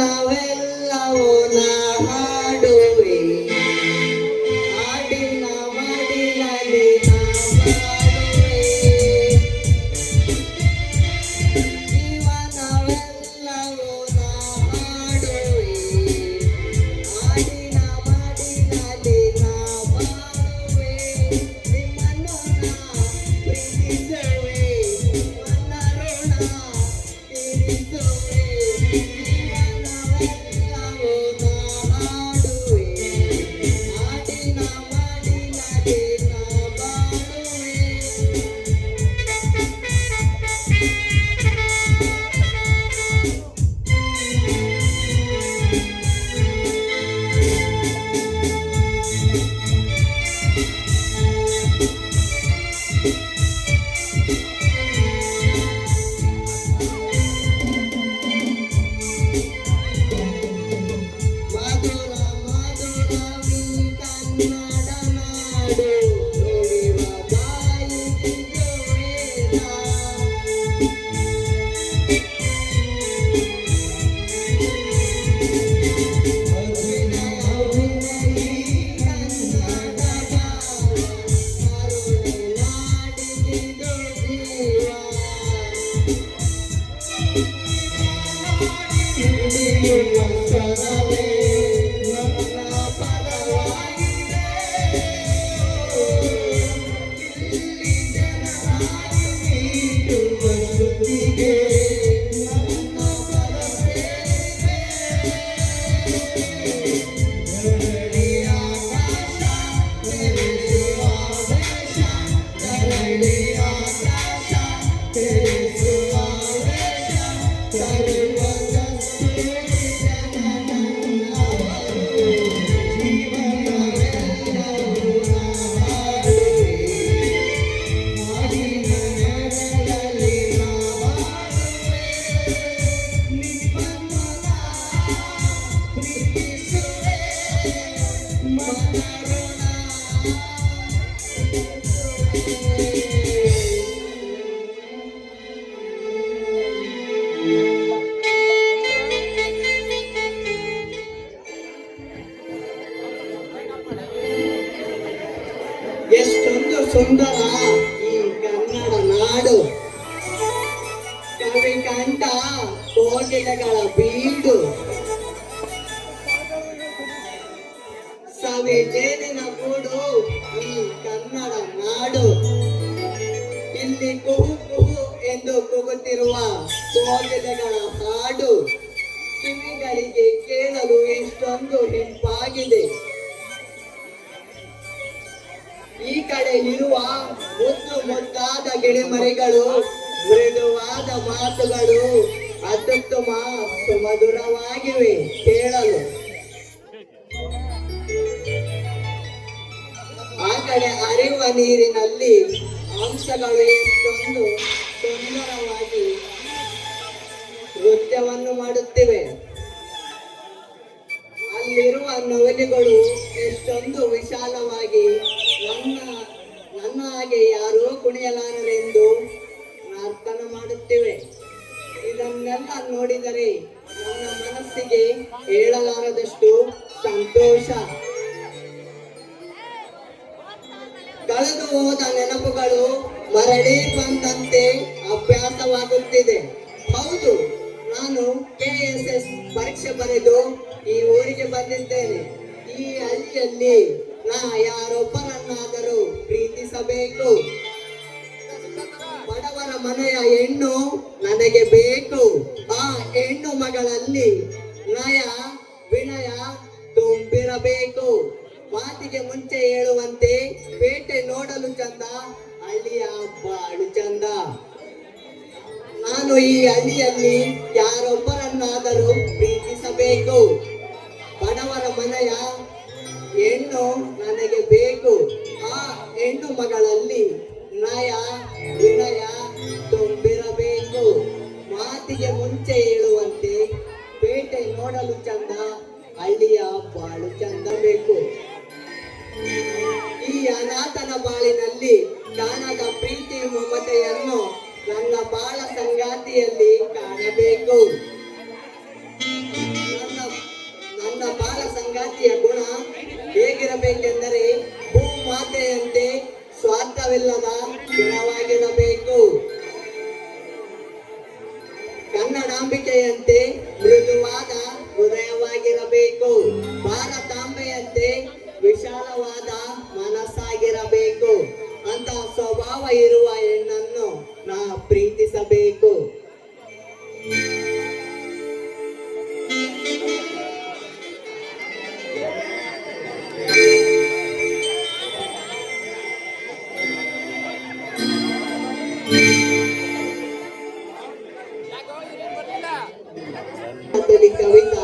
ಜೀವನವೆಲ್ಲವೂ ನಾ ಹಾಡುವೆ ಹಾಡಿನ ಮಡಿಲಲ್ಲಿ ನಾ ಬಾಳುವೆ ಜೀವನವೆಲ್ಲವೂ ನಾ ಹಾಡುವೆ ಹಾಡಿನ ಮಡಿಲಲ್ಲಿ ನಾ ಬಾಳುವೆ ನಿಮ್ಮನ್ನು ನಾ ಪ್ರೀತಿಸುವೆ ನನ್ನ ಋಣ ತೀರಿಸುವೆ ಎಷ್ಟೊಂದು ಸುಂದರ ಈ ಕನ್ನಡ ನಾಡು, ಕವಿ ಕಂಠ ಕೋಗಿಲೆಗಳ ಬೀಡು, ಸವಿ ಜೇನಿನ ಗೂಡು ಈ ಕನ್ನಡ ನಾಡು. ಇಲ್ಲಿ ಕುಹು ಕುಹು ಎಂದು ಕೂಗುತ್ತಿರುವ ಕೋಗಿಲೆಗಳ ಹಾಡು ಕಿವಿಗಳಿಗೆ ಕೇಳಲು ಎಷ್ಟೊಂದು ಹಿಂಪಾಗಿದೆ. ಈ ಕಡೆ ಇರುವ ಮುದ್ದು ಮುದ್ದಾದ ಗಿಳಿಮರಿಗಳು ಮೃದುವಾದ ಮಾತುಗಳು ಅತ್ಯುತ್ತಮ ಸುಮಧುರವಾಗಿವೆ ಕೇಳಲು. ಆ ಕಡೆ ಹರಿಯುವ ನೀರಿನಲ್ಲಿ ಹಂಸಗಳು ಎಷ್ಟೊಂದು ಸುಂದರವಾಗಿ ನೃತ್ಯವನ್ನು ಮಾಡುತ್ತಿವೆ. ಅಲ್ಲಿರುವ ನವಿಲುಗಳು ಎಷ್ಟೊಂದು ವಿಶಾಲವಾಗಿ ನನ್ನ ಹಾಗೆ ಯಾರೂ ಕುಣಿಯಲಾರರೆಂದು ಪ್ರಾರ್ಥನೆ ಮಾಡುತ್ತಿವೆ. ಇದನ್ನೆಲ್ಲ ನೋಡಿದರೆ ನನ್ನ ಮನಸ್ಸಿಗೆ ಹೇಳಲಾರದಷ್ಟು ಸಂತೋಷ. ಕಳೆದು ಹೋದ ನೆನಪುಗಳು ಮರಳಿ ಬಂದಂತೆ ಅಭ್ಯಾಸವಾಗುತ್ತಿದೆ. ಹೌದು, ನಾನು KSS ಪರೀಕ್ಷೆ ಬರೆದು ಈ ಊರಿಗೆ ಬಂದಿದ್ದೇನೆ. ಈ ಹಳ್ಳಿಯಲ್ಲಿ ನಾ ಯಾರೊಬ್ಬರನ್ನಾದರೂ ಪ್ರೀತಿಸಬೇಕು. ಬಡವರ ಮನೆಯ ಹೆಣ್ಣು ನನಗೆ ಬೇಕು. ಆ ಹೆಣ್ಣು ಮಗಳಲ್ಲಿ ನಯ ವಿನಯ ತುಂಬಿರಬೇಕು. ಮಾತಿಗೆ ಮುಂಚೆ ಹೇಳುವಂತೆ ಪೇಟೆ ನೋಡಲು ಚಂದ, ಹಳ್ಳಿಯ ಬಾಳು ಚಂದ. ನಾನು ಈ ಹಳ್ಳಿಯಲ್ಲಿ ಯಾರೊಬ್ಬರನ್ನಾದರೂ ಪ್ರೀತಿಸಬೇಕು. ಬಡವರ ಮನೆಯ ಹೆಣ್ಣು ನನಗೆ ಬೇಕು. ಆ ಹೆಣ್ಣು ಮಗಳಲ್ಲಿ ನಯ ವಿನಯ ತುಂಬಿರಬೇಕು. ಮಾತಿಗೆ ಮುಂಚೆ ಹೇಳುವಂತೆ ಪೇಟೆ ನೋಡಲು ಚಂದ, ಹಳ್ಳಿಯ ಬಾಳು ಚಂದ ಬೇಕು. ಈ ಅನಾಥನ ಬಾಳಿನಲ್ಲಿ ಕಾಣದ ಪ್ರೀತಿ ಮಮತೆಯನ್ನು ನನ್ನ ಬಾಳ ಸಂಗಾತಿಯಲ್ಲಿ ಕಾಣಬೇಕು. ನನ್ನ ಬಾಳ ಸಂಗಾತಿಯ ಗುಣ ಹೇಗಿರಬೇಕೆಂದರೆ ಭೂಮಾತೆಯಂತೆ ಸ್ವಾರ್ಥವಿಲ್ಲದ ಗುಣವಾಗಿರಬೇಕು. ಕನ್ನಡಾಂಬಿಕೆಯಂತೆ ಮೃದುವಾದ ಹೃದಯವಾಗಿರಬೇಕು. ಭಾರತಾಂಬೆಯಂತೆ ವಿಶಾಲವಾದ ಮನಸ್ಸಾಗಿರಬೇಕು. ಅಂತಹ ಸ್ವಭಾವ ಇರುವ ಹೆಣ್ಣನ್ನು ನಾ ಪ್ರೀತಿಸಬೇಕು. తొలి కవిత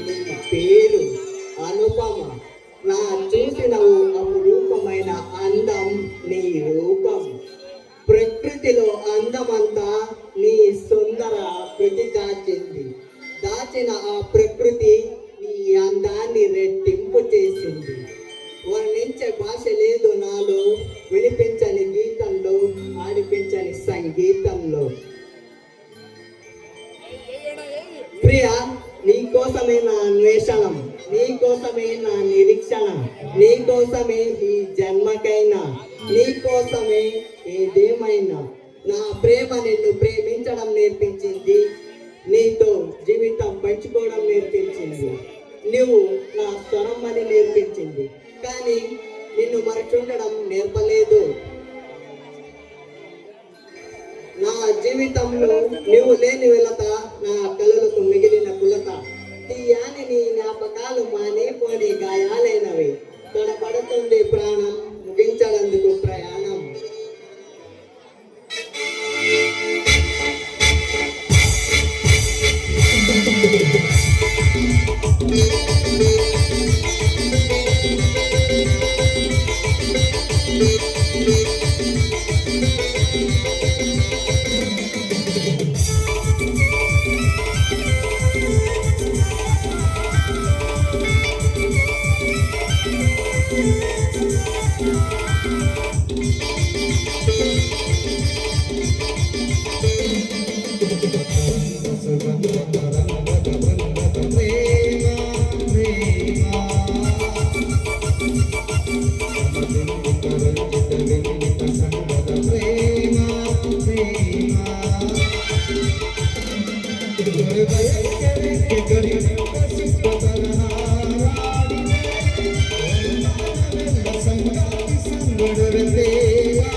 నీ పేరు అనుపమ, నా చూసిన అపురూపమైన అందం నీ రూపం. ప్రకృతిలో అందమంతా నీ సుందర కృతి దాచిన ఆ ప్రకృతి నీ అందాన్ని రెట్టింపు చేసింది. వర్ణించే భాష లేదు నాలో, వినిపించని గీతంలో, ఆడిపించని సంగీతంలో. ప్రియ, నీకోసమే నా అన్వేషణం, నీకోసమే నా నిరీక్షణ, నీకోసమే ఈ జన్మకైనా, నీకోసమే ఏదేమైనా. నా ప్రేమ నిన్ను ప్రేమించడం నేర్పించింది, నీతో జీవితం పంచుకోవడం నేర్పించింది. నువ్వు నా స్వరం అని నేర్పించింది, కానీ నిన్ను మరచుండడం నేర్పలేదు. నా జీవితంలో నువ్వు లేని వెళత, నా కలలకు మిగిలిన కులత. తీయాని నీ జ్ఞాపకాలు మానేపోని గాయాలైనవి. తడపడుతుంది ప్రాణం, ముగించడందుకు ప్రయాణం. ప్రేమ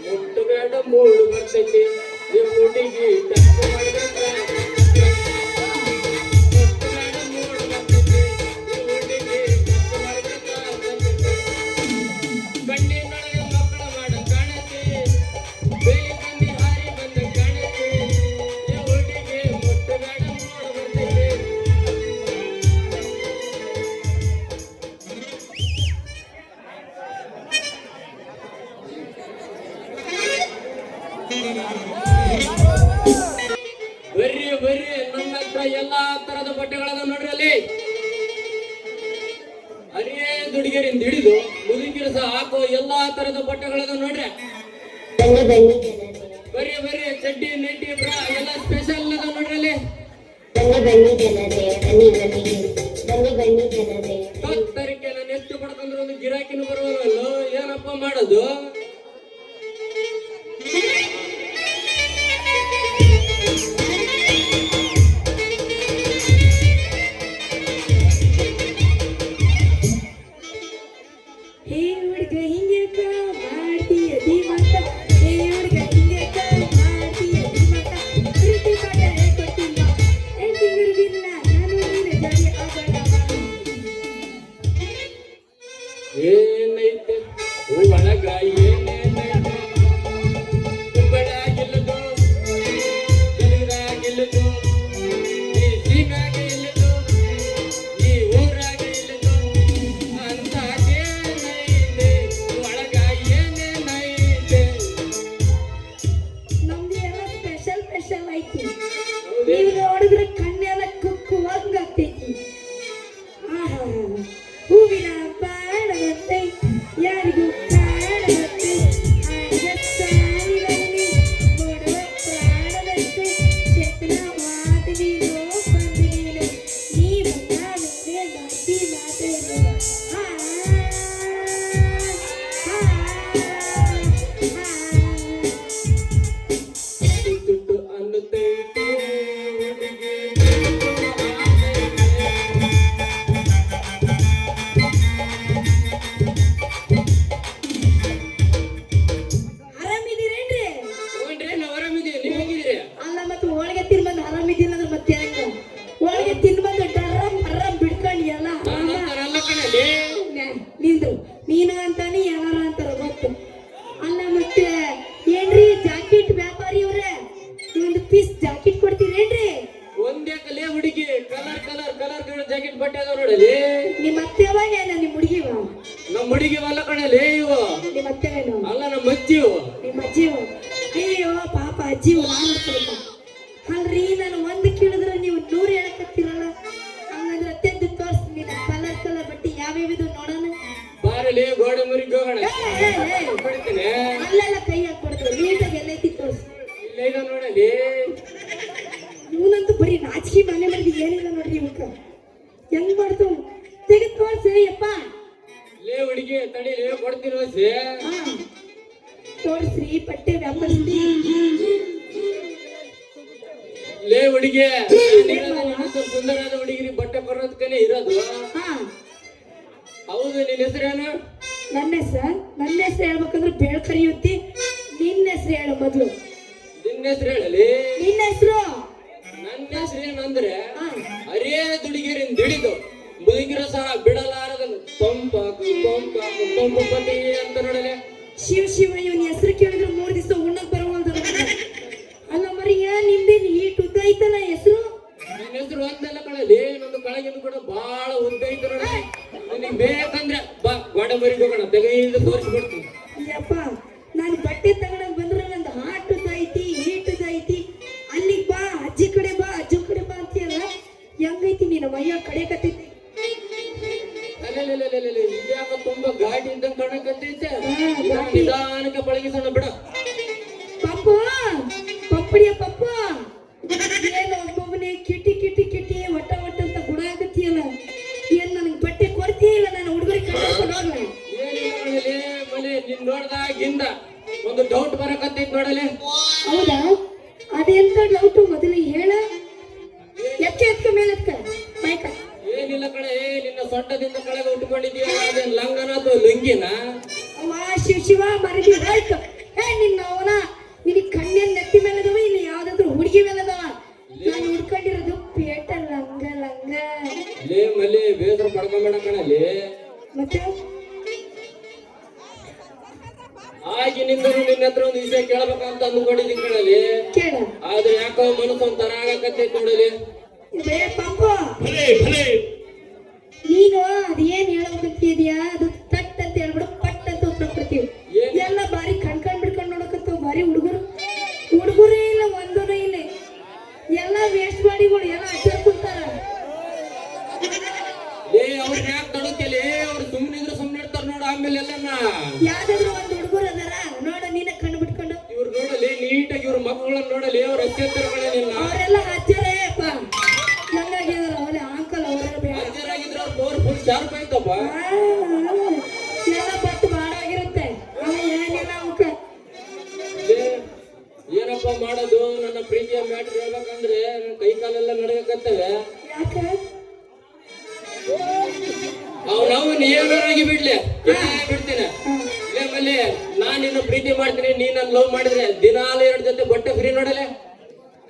ಮುಟ್ಟಬೇಡ ಮೂಡು ಬರ್ತೈತಿ ಈ ಹುಡುಗಿ ಟಚ್ ಮಾಡಿದ್ರೆ ಮುಟ್ಟಬೇಡ ಮೂಡು ಬರ್ತೈತಿ ಈ ಹುಡುಗಿ ಟಚ್ ಮಾಡಿದ್ರೆ ಕಣ್ಣಿನೊಳಗೆ ಮಕ್ಕಳ ಮಾಡ ಕಾಣತಿ ಬೇಗನೆ ಹಾರಿ ಬಂದ ಕಾಣತಿ ಈ ಹುಡುಗಿ ಮುಟ್ಟಬೇಡ ಮೂಡು ಬರ್ತೈತಿ. ಬರ್ರಿ ನನ್ನ ಹತ್ರ ಎಲ್ಲಾ ತರದ ಬಟ್ಟೆಗಳನ್ನ ನೋಡ್ರಿ ಅಲ್ಲಿ ಅರಿಯೇ ದುಡಿಗೆರಿಂದ ಹಿಡಿದು ಮುದುಕಿರು ಸಹ ಹಾಕೋ ಎಲ್ಲಾ ತರದ ಬಟ್ಟೆಗಳನ್ನ ನೋಡ್ರಿ. ಬರ್ರಿ ಚಡ್ಡಿ ನೆಟ್ಟಿ ಬ್ರಾ ಎಲ್ಲ ಸ್ಪೆಷಲ್ ಅದ ನೋಡ್ರಿ ಅಲ್ಲಿ. ತತ್ತರಿಕೆ ನಾನು ಎಷ್ಟು ಪಡ್ಕೊಂಡ್ರೆ ಒಂದು ಗಿರಾಕಿನೂ ಬರುವಲ್ಲ ಏನಪ್ಪ ಮಾಡೋದು. ಏನೈತೆ ಒಳಗ ಏನೇನೈತೆ ಕುಂಬಳಾಗಿಲ್ಲದು ಜನರಾಗಿಲ್ಲದು ಈ ಸೀಮ್ಯಾಗಿಲ್ಲದು ಈ ಊರಾಗಿಲ್ಲದು ಅಂತದೇನೈತೆ ಒಳಗ ಏನೇನೈತೆ. ನಮ್ದು ಎಲ್ಲ ಸ್ಪೆಷಲ್ ಐತಿ. ನೀವು ನೋಡಿದ್ರೆ ಕಣ್ಣೆಲ್ಲ ಕುಕ್ಕುವಂಗಾಗ್ತೈತಿ. ಹೂವಿನ ಬಾಣದಂತೆ ಯಾರಿಗೂ ಕಾಣದಂತೆ ಸಾಲಿನಲ್ಲಿ ನೋಡುವ ಪ್ರಾಣದಂತೆ ಚೇತನವಾದ ನೀನು ಬಂದು ನೀನು ನೀ ಬಂದ ಮೇಲೆ ಗಾತಿ ಮಾತೇನು ತುಟ್ಟು ಅನ್ನತೈತೆ ಹುಡುಗಿ ಆರಾಮಿದ್ದೀರೇನ್ರಿ? ನೋಡ್ರಿ ನಾವು ಆರಾಮಿದ್ದೀವಿ, ನೀವು ಹೇಗಿದ್ದೀರಿ? ಅಲ್ಲ ಮತ್ತೆ ಹೋಳಿಗೆ ತಿನ್ಬಂದು ಆರಾಮಿದ್ದಿಲ್ಲ ಅಂದ್ರೆ ಮತ್ತೆ ಹೆಂಗ? ಹೋಳಿಗೆ ತಿನ್ಬಂದು ಡರ್ರಂ ಬಿಡ್ಕೊಂಡು ಎಲ್ಲ ನಾನಂತಾರಲ್ಲ ಕಣಲ್ಲಿ ನಿಂದ್ರು ನೀನು ಅಂತಾನೆ ಏನಾರ ಅಂತಾರ ಗೊತ್ತು. ಅಲ್ಲ ಮತ್ತೆ ಏನ್ರಿ ಜಾಕೆಟ್ ವ್ಯಾಪಾರಿ ಅವ್ರೆ ಒಂದು ಪೀಸ್ ಜಾಕೆಟ್ ಕೊಡ್ತೀರೇನ್ರಿ? ಒಂದೇ ಕಲೆ ಹುಡುಗಿ ಕಲರ್ ಜಾಕೆಟ್ ಬಟ್ಟೆ ಅದಾವ ನೋಡಲಿ. ನಿಮ್ಮ ಅತ್ತೆವ ಏನ ನಿಮ್ಮ ಹುಡುಗಿವ? ನಮ್ಮ ಹುಡುಗಿ ಅಲ್ಲ ಕಣಲೆ ಇವು ನಿಮ್ಮ ಅತ್ತೆವೇನು ಅಲ್ಲ ನಮ್ಮ ಅಜ್ಜಿ ಇವು ನಿಮ್ಮ ಅಜ್ಜಿವು ಅಯ್ಯೋ ಪಾಪ ಅಜ್ಜಿವು ನಾನು ಅಲ್ರಿ ನಾನು ಒಂದು ಕೇಳಿದ್ರೆ ನೀವು 100 ಹೇಳಕತ್ತೀರಲ್ಲ ಹಂಗಂದ್ರೆ ಅತ್ತೆದ್ದು ತೋರಿಸಿ ನೀನು ಕಲರ್ ಬಟ್ಟೆ ಯಾವ್ಯಾವಿದು ನೋಡೋಣ ಬಾರಲಿ ಗೋಡೆ ಮುರಿಗೆ ಹೋಗೋಣ ಬಿಡ್ತೀನಿ ಅಲ್ಲೆಲ್ಲ ಕೈ ಹಾಕ್ಬಿಡ್ತೀವಿ ನೀಟಾಗಿ ಎಲ್ಲೈತಿ ತೋರಿಸಿ ಇಲ್ಲ ಈಗ ನೋಡಲಿ ಇವನಂತೂ ಬರೀ ನಾಚಿಕೆ ಮನೆ ಮನೆಗೆ ಏನಿಲ್ಲ ನೋಡ್ರಿ ಇವಕ್ಕ ಹೆಂಗ್ ಮಾಡ್ತಾವ ತೆಗೆದು ತೋರ್ಸಿ ಯಪ್ಪ ಲೇ ಹುಡುಗಿ ತಡಿಲಿ ಕೊಡ್ತೀನಿ ಹೊಸಿ ತೋರಿಸ್ರಿ ಬಟ್ಟೆ ವ್ಯಾಪಾರಿಸ್ರಿ ಲೇ ಹುಡುಗಿ ಸುಂದರಾದ ಹುಡುಗಿರಿ ಬಟ್ಟೆ ಬರೋದಕ್ಕೇನೆ ಇರೋದು ಹೌದು ನಿನ್ನ ಹೆಸರೇನು ನನ್ನ ಹೆಸರು ಹೇಳ್ಬೇಕಂದ್ರೆ ಬೇಳ್ ಕರಿಯುತ್ತಿ ನಿನ್ನ ಹೆಸರು ಹೇಳು ಮೊದ್ಲು ನಿನ್ನ ಹೆಸರು ಹೇಳಲಿ ನಿನ್ನ ಹೆಸರು ನನ್ನ ಹೆಸರು ಏನಂದ್ರೆ ಅರೇ ದುಡಿಗಿರಿನ್ ದುಡಿದು ಮುದುಗಿರ ಸಹ ಬಿಡಲಾರದನು ಪಂಪು ಪತಿ ಅಂತ ನೋಡಲೆ ಶಿವ ಇವನ್ ಹೆಸರು ಕೇಳಿದ್ರೆ 3 ದಿವಸ ಉಣ್ಣಕ್ ಬರುವಲ್ದು ಅಲ್ಲ ಮರಿಯ ನಿಮ್ದೇನು ಈಟ್ ಉದ್ದ ಐತಲ್ಲ ಹೆಸರು ನನ್ನ ಹೆಸರು ಒಂದೆಲ್ಲ ಕಳಲಿ ನಂದು ಕಳಗಿನ ಕೂಡ ಬಹಳ ಉದ್ದ ಐತೆ ನೋಡಲಿ ನಿನಗೆ ಬೇಕಂದ್ರೆ ಬಾ ಗೋಡೆ ಮರಿಗೆ ಹೋಗೋಣ ತೆಗೆದು ತೋರಿಸ್ಬಿಡ್ತೀನಿ ಯಪ್ಪ ನಾನು ಬಟ್ಟೆ ತಗೊಳಕ್ ಬಂದ್ರೆ ನಂದು ಹಾಟ್ ಉದ್ದ ಐತಿ ಈಟ್ ಉದ್ದ ಐತಿ ಅಲ್ಲಿಗೆ ಬಾ ಅಜ್ಜಿ ಕಡೆ ಬಾ ಅಜ್ಜಿ ಕಡೆ ಬಾ ಅಂತೀಯಲ್ಲ ಹೆಂಗೈತಿ ನೀನು ಮೈಯ ಕಡೆ ಕತ್ತೈತಿ ಇದ್ಯಾಕ ತುಂಬಾ ಗಾಡಿ ಇದ್ದಂಗೆ ಕಾಣಕತ್ತೈತೆ ನಿಧಾನಕ್ಕೆ ಪಳಗಿಸೋಣ ಬಿಡ ಪಪ್ಪು ಪಪ್ಪಡಿಯ ಪಪ್ಪ ಏನು ಒಬ್ಬೊಬ್ಬನೇ ಕಿಟಿ ಒಟ್ಟ ಅಂತ ಗುಣ ಆಗತ್ತಿಯಲ್ಲ ಏನ್ ನನಗೆ ಬಟ್ಟೆ ಕೊಡ್ತೀಯ ಇಲ್ಲ ನಾನು ಹುಡುಗರಿಗೆ ಕರ್ಕೊಂಡು ಹೋಗ್ಲ ಏನಿಲ್ಲ ಮನೆ ನಿನ್ ನೋಡ್ದಾಗಿಂದ ಒಂದು ಡೌಟ್ ಬರಕತ್ತೈತಿ ನೋಡಲೆ ಹೌದಾ ಅದೆಂತ ಡೌಟು ಮೊದಲು ಹೇಳ ಎತ್ಕ ಮೇಲೆ ಮೈಕ ಏನಿಲ್ಲ ಕಣೆ ನಿನ್ನ ಸೊಂಟದಿಂದ ಕೆಳಗೆ ಉಟ್ಕೊಂಡಿದೀಯ ಅದೇನ್ ಲಂಗನ ಅಥವಾ ಲುಂಗಿನ ವಾ ಶಿವ ಮರದಿ ಆಯ್ತು ನಿನ್ನ ಅವನ ನಿನಗೆ ಕಣ್ಣಿನ ನೆತ್ತಿ ಮೇಲೆ ಅದಾವ ಇಲ್ಲಿ ಯಾವ್ದಾದ್ರು ಹುಡುಗಿ ಮೇಲೆ ಅದಾವ ನಾನು ಹುಡ್ಕೊಂಡಿರೋದು ಪೇಟ ಲಂಗ ಲೇ ಮಲ್ಲಿ ಬೇಸರ ಪಡ್ಕೊಂಬೇಡ ಕಣಲ್ಲಿ ಮತ್ತೆ ಆಗಿನಿಂದಲೂ ನಿನ್ನ ಹತ್ರ ಒಂದು ವಿಷಯ ಕೇಳಬೇಕಂತ ಅಂದ್ಕೊಂಡಿದ್ದೀನಿ ಕಣಲ್ಲಿ ಕೇಳ ಆದ್ರೆ ಯಾಕೋ ಮನಸ್ಸು ಒಂಥರ ಆಗಕತ್ತೈತಿ ನೋಡಲಿ ಪಾಪ ನೀನು ಅದೇನ್ ಹೇಳಬೇಕಂತಿದ್ಯಾ ಅದು ತಟ್ ಅಂತ ಹೇಳ್ಬಿಡು ಪಟ್ ಅಂತ ಉತ್ತರ ಕೊಡ್ತೀವಿ ಎಲ್ಲ ಬಾರಿ ಕಣ್ಕೊಂಡ್ ಬಿಡ್ಕೊಂಡ್ ನೋಡಕತ್ತವ ಬಾರಿ ಹುಡುಗರೇ ಇಲ್ಲ ಒಂದೂ ಇಲ್ಲ ಎಲ್ಲ ವೇಸ್ಟ್ ಬಾಡಿಗಳು ಎಲ್ಲ ಅಡ್ಡಾಡ್ ಕುಂತಾರ ಅವ್ರ ಯಾಕೆ ತಡಕಲಿ ಅವ್ರು ಸುಮ್ಮನಿದ್ರು ಸುಮ್ಮನೆ ಇರ್ತಾರ ನೋಡ ಆಮೇಲೆ ಎಲ್ಲ ಯಾವ್ದಾದ್ರು ಒಂದು ಹುಡುಗರು ಅದಾರ ನೋಡ ನೀನ ಕಣ್ಣು ಬಿಟ್ಕೊಂಡು ಇವ್ರು ನೋಡಲಿ ನೀಟಾಗಿ ಇವ್ರ ಮಕ್ಕಳನ್ನ ನೋಡಲಿ ಅವ್ರ ಅತ್ಯಂತರಗಳೇನಿಲ್ಲ ಅವರೆಲ್ಲ ಹಚ್ಚರೇ ಅಪ್ಪ ಹೆಂಗಾಗಿದಾರ ಅವರೇ ಅಂಕಲ್ ಅವರೆಲ್ಲ ಬೇಡ ಹಚ್ಚರಾಗಿದ್ರೆ ಅವ್ರ ಪವರ್ ಫುಲ್ ಶಾರ್ಪ್ ಆಯ್ತಪ್ಪ ಎಲ್ಲ ಬಟ್ಟು ಬಾಡಾಗಿರುತ್ತೆ ಏನಿಲ್ಲ ಅವಕ್ಕ ಏನಪ್ಪ ಮಾಡೋದು ನನ್ನ ಪ್ರೀತಿಯ ಮ್ಯಾಟ್ರ್ ಹೇಳ್ಬೇಕಂದ್ರೆ ನನ್ನ ಕೈ ಕಾಲೆಲ್ಲ ನಡಗಕತ್ತವೆ ಯಾಕೆ ಅವನವನ್ ಏನಾರಾಗಿ ಬಿಡ್ಲಿ ಬಿಡ್ತೀನಿ ಮಲ್ಲಿ ನಾನ್ ನಿನ್ನ ಪ್ರೀತಿ ಮಾಡ್ತೀನಿ ನೀನ್ ನನ್ನ ಲವ್ ಮಾಡಿದ್ರೆ ದಿನಾಲು 2 ಜೊತೆ ಬಟ್ಟೆ ಫ್ರೀ ನೋಡಲೆ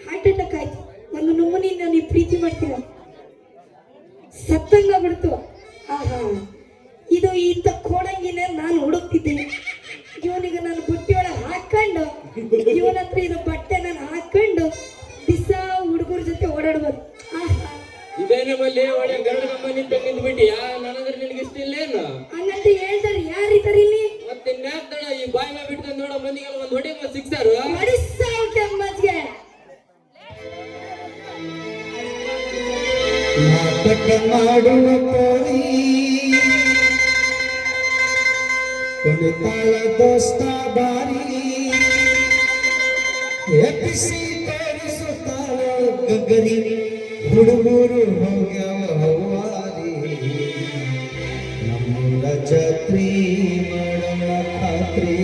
ಹಾರ್ಟ್ ಅಟ್ಯಾಕ್ ಆಯ್ತು ಒಂದು ನೋವಿನಿಂದ ನೀವು ಪ್ರೀತಿ ಮಾಡ್ತೀರ ಸತ್ತಂಗ ಬಿಡ್ತು ಆಹಾ ಇದು ಇಂಥ ಕೋಡಂಗಿನ ನಾನು ಹುಡುಕ್ತಿದ್ದೀನಿ ಇವನಿಗೆ ನಾನು ಬುಟ್ಟಿಯೊಳಗೆ ಹಾಕೊಂಡು ಇವನ ಹತ್ರ ಇದು ಬಟ್ಟೆ ನಾನು ಹಾಕೊಂಡು ದಿಸ ಹುಡುಗರ ಜೊತೆ ಓಡಾಡ್ಬೋದು ಆಹಾ ಇದೇನೆ ಮಲ್ಲಿ ಒಳ್ಳೆ ಗರಡ ನಮ್ಮ ನಿಂತ ನಿಂತ್ಬಿಟ್ಟಿಯಾ ನನಂದ್ರೆ ನಿನಗೆ ಇಷ್ಟ ಇಲ್ಲೇನು ಹಂಗಂತ ಹೇಳ್ತಾರೆ ಯಾರಿದ್ದಾರೆ ಇಲ್ಲಿ ಮತ್ತೆ ನ್ಯಾಕ್ತಳ ಈ ಬಾಯಿ ಮೇಲೆ ಬಿಟ್ಕೊಂಡು ನೋಡೋ ಮಂದಿಗೆಲ್ಲ ಒಂದು ಹೊಡಿ ಸಿಕ್ಸಾರು ಮಡಿಸ್ಗೆ ನಾಟಕ ಮಾಡುವ ಕೋರಿ ಕುಣಿತಾಳ ದೋಸ್ತ ಬಾರಿ ಎಪ್ಪಿಸಿ ತೋರಿಸುತ್ತಾಳ ಗಗರಿ ಹುಡುಗರು ಹೋಗ್ಯಾವ ಹವಾರಿ ನಮ್ಮೂರ ಜಾತ್ರಿ ಮಾಡೋಣ ಖಾತ್ರಿ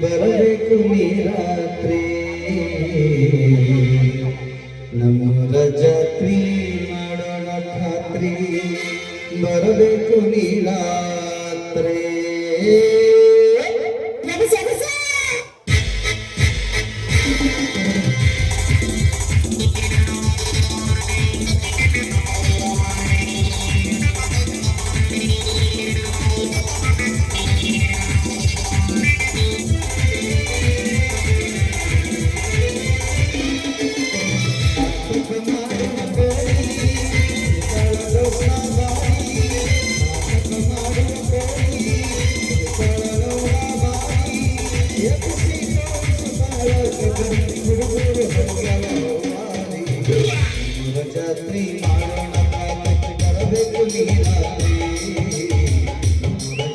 ಬರಬೇಕು ನೀ ರಾತ್ರಿ ನಮ್ಮೂರ ಜಾತ್ರಿ ಮಾಡೋಣ ಖಾತ್ರಿ ಬರಬೇಕು ನೀ ರಾತ್ರಿ ಜಾತ್ರೆ ಮಾಡೋಣ ಕಾಲಕ್ಕೆ ಬರಬೇಕು ನೀರಾತ್ರಿ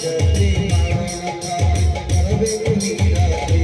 ಜಾತ್ರೆ ಮಾಡೋಣ ಕಾಲಕ್ಕೆ ಬರಬೇಕು ನೀರಾತ್ರಿ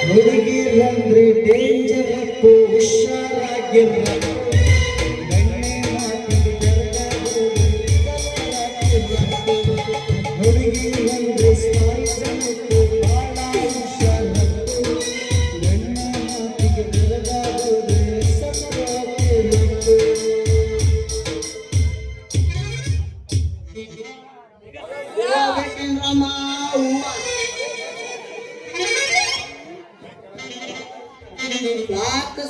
ಹುಡುಗಿರಂದ್ರೆ ಡೇಂಜರ್ ಹುಷಾರಾಗಿರ್ಬೇಕು ಹುಡುಗಿರಂದ್ರೆ ಸ್ಮೈಸಬೇಕು ಬಾಳ ಹುಷಾರಬೇಕು ಗಣ್ಣ ಮಾತಿಗೆ ಬೆರಗಾಗೋದ್ರೆ ಸತ್ವಾಕಿರ್ಬೇಕು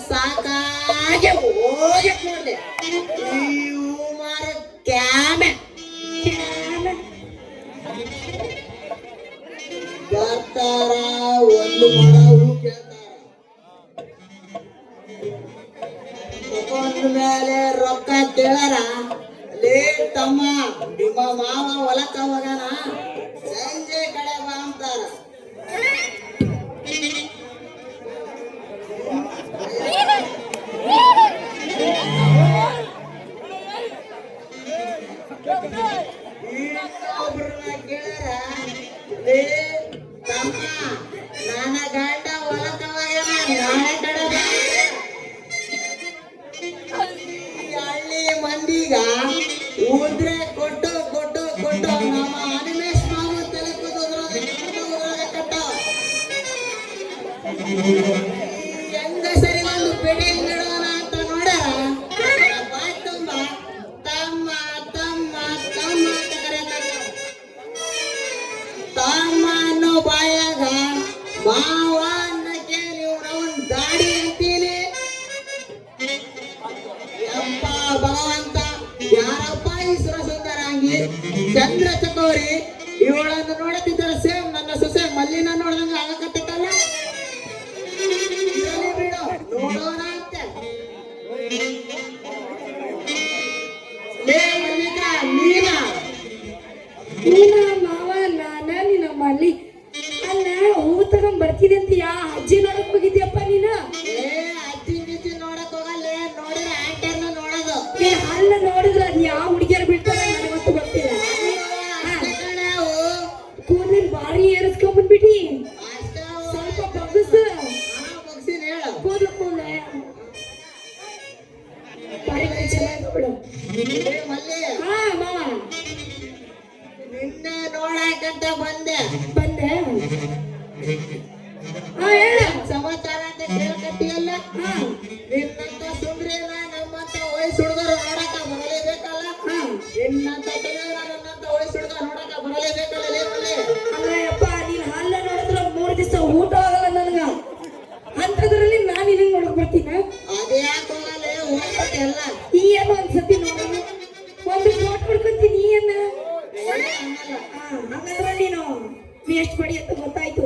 ಸಾಕಾಗೆ ಹೋಗಕ್ ನೋಡ್ದೆ ನೀವು ಮಾರ ಕ್ಯಾಮೆ ಬರ್ತಾರ ಒಂದು ಮಾಡವು ಕೇಳ್ತಾರ ತಗೊಂಡ ಮೇಲೆ ರೊಕ್ಕ ಕೇಳಾರ ಲೇ ತಮ್ಮ ನಿಮ್ಮ ಮಾವ ಹೊಲಕ್ಕ ಹೋಗಣ ಸಂಜೆ ಕಡೆ ಬಾ ಅಂತಾರ ಇನ್ನೊಬ್ರನ್ನ ಕೇಳಾರ ಲೇ ತಮ್ಮ ನನ್ನ ಗಂಡ ಹೊಲಕ್ಕ ಹೋಗ್ಯಾನ, ನಾಳೆ ಕಡೆ ಈ ಹಳ್ಳಿ ಮಂದಿಗ ಉದ್ರೆ ಕೊಟ್ಟು ಕೊಟ್ಟು ಕೊಟ್ಟು ನಮ್ಮ ಅನಿಮೇಶ್ ಮಾವು ತಲೆ ಕಟ್ಟ ಹೆಂಗಸರಿ ಒಂದು ಬೆಳೆ ಬಿಡೋಣ ಅಂತ ನೋಡ್ಯಾರ ಬಾಯ್ ತುಂಬ ತಮ್ಮ ತಮ್ಮ ತಮ್ಮ ಅಂತ ಕರೆಯಲ್ಲ. ತಮ್ಮ ಅನ್ನೋ ಬಾಯಾಗ ಮಾವ ಅನ್ನಕ್ಕೆ ನೀವು ಒಂದು ದಾಡಿ ಅಂತೀನಿ. ಯಪ್ಪ ಭಗವಂತ, ಯಾರಪ್ಪ ಈ ಸುರಸುಂದರಾಂಗಿ ಚಂದ್ರ ಚಕೋರಿ ಇವಳನ್ನು ನೋಡುತ್ತಿದ್ದರೆ ಸೇಮ್ ನನ್ನ ಸೊಸೆ ಮಲ್ಲಿನ ನೋಡ್ದಂಗ ಆಗಕತ್ತಲ್ಲ. ಇರಲಿ ಬಿಡು, ನೋಡೋಣ ಅಂತೆ. ಲೇ ಮಲ್ಲಿಕಾ, ನೀನಾ? ನೀನ ಮಾವ ನಾನ ನಿನ್ನ ಮಲ್ಲಿ ಅಲ್ಲ ಹೂವು ತಗೊಂಡ್ ಬರ್ತಿದೆ ಅಂತ ಯಾ ಅಜ್ಜಿ ನೋಡಕ್ ಹೋಗಿದ್ಯಪ್ಪ ನೀನು? ಏ ಅಜ್ಜಿ ಗಿಜ್ಜಿ ನೋಡಕ್ ಹೋಗಲ್ಲ, ನೋಡಿದ್ರೆ ಆಂಟರ್ನ ನೋಡೋದು. ನೀನ್ ಅಲ್ಲ ನೋಡಿದ್ರೆ ಅದ್ ಯಾವ ಹುಡುಗಿಯರು ಬಿಡ್ತಾರೆ ನನಗಂತೂ ಗೊತ್ತಿಲ್ಲ. ಅಷ್ಟೇ ಕಣೆ ಅವು. ಕೂದಲ್ ಬಾರಿ ಏರಿಸ್ಕೊಂಡ್ಬಂದ್ಬಿಟ್ಟಿ, ಅಷ್ಟೇ ಅವು. ಸ್ವಲ್ಪ ಬಗ್ಗಿಸು. ಮುಗ್ಸಿನ್ ಹೇಳು. ಕೂದ್ಲು ಬಾರಿ ಬಾರಿ ಚೆನ್ನಾಗಿ ಬಿಡು. ಏ ಮಲ್ಲಿ, ಹಾ ಮಾವ ನಿನ್ನೆ ನೋಡಕಂತ ಬಂದೆ. ಬಂದೆ. ಹಾ ಹೇಳ. ಸಮಾಚಾರ ಅಂತ ಕೇಳಕತ್ತೀಯಲ್ಲ, ಹಾ ನಿನ್ನಂತ ಸುಂದ್ರಿನ ನಮ್ಮಂತ ವಯಸ್ಸು ಹುಡುಗರು ನೋಡಕ ಬರಲೇಬೇಕಲ್ಲ. ಹಾ ನಿನ್ನಂತ ತಲೆಗಳ ನನ್ನಂತ ವಯಸ್ಸು ಹುಡುಗ ನೋಡಕ ಬರಲೇಬೇಕಲ್ಲ. ಲೇ ಮಲ್ಲಿ, ಅಲ್ಲ ಯಪ್ಪ, ನೀನ್ ಹಾಲ ನೋಡಿದ್ರ 3 ದಿವಸ ಊಟ ಆಗಲ್ಲ ನನಗ. ಅಂತದ್ರಲ್ಲಿ ನಾನ್ ನಿನಗ್ ನೋಡಕ್ ಬರ್ತೀನ? ಅದೇ ಯಾಕೆ ಹೋಗಲ್ಲ, ಹೋಗ್ಬಿಟ್ಟೆ ಎಲ್ಲ. ಈ ಏನೋ ಒಂದ್ಸತಿ ನೋಡೋಣ, ಒಂದು ಫೋಟೋ ಹೊಡ್ಕೊಂತೀನಿ. ಈ ಅನ್ನ ಒಳ್ಳೆ ಅನ್ನಲ್ಲ. ಹಂಗಂದ್ರ ನೀನು ವೇಸ್ಟ್ ಮಾಡಿ ಅಂತ ಗೊತ್ತಾಯ್ತು.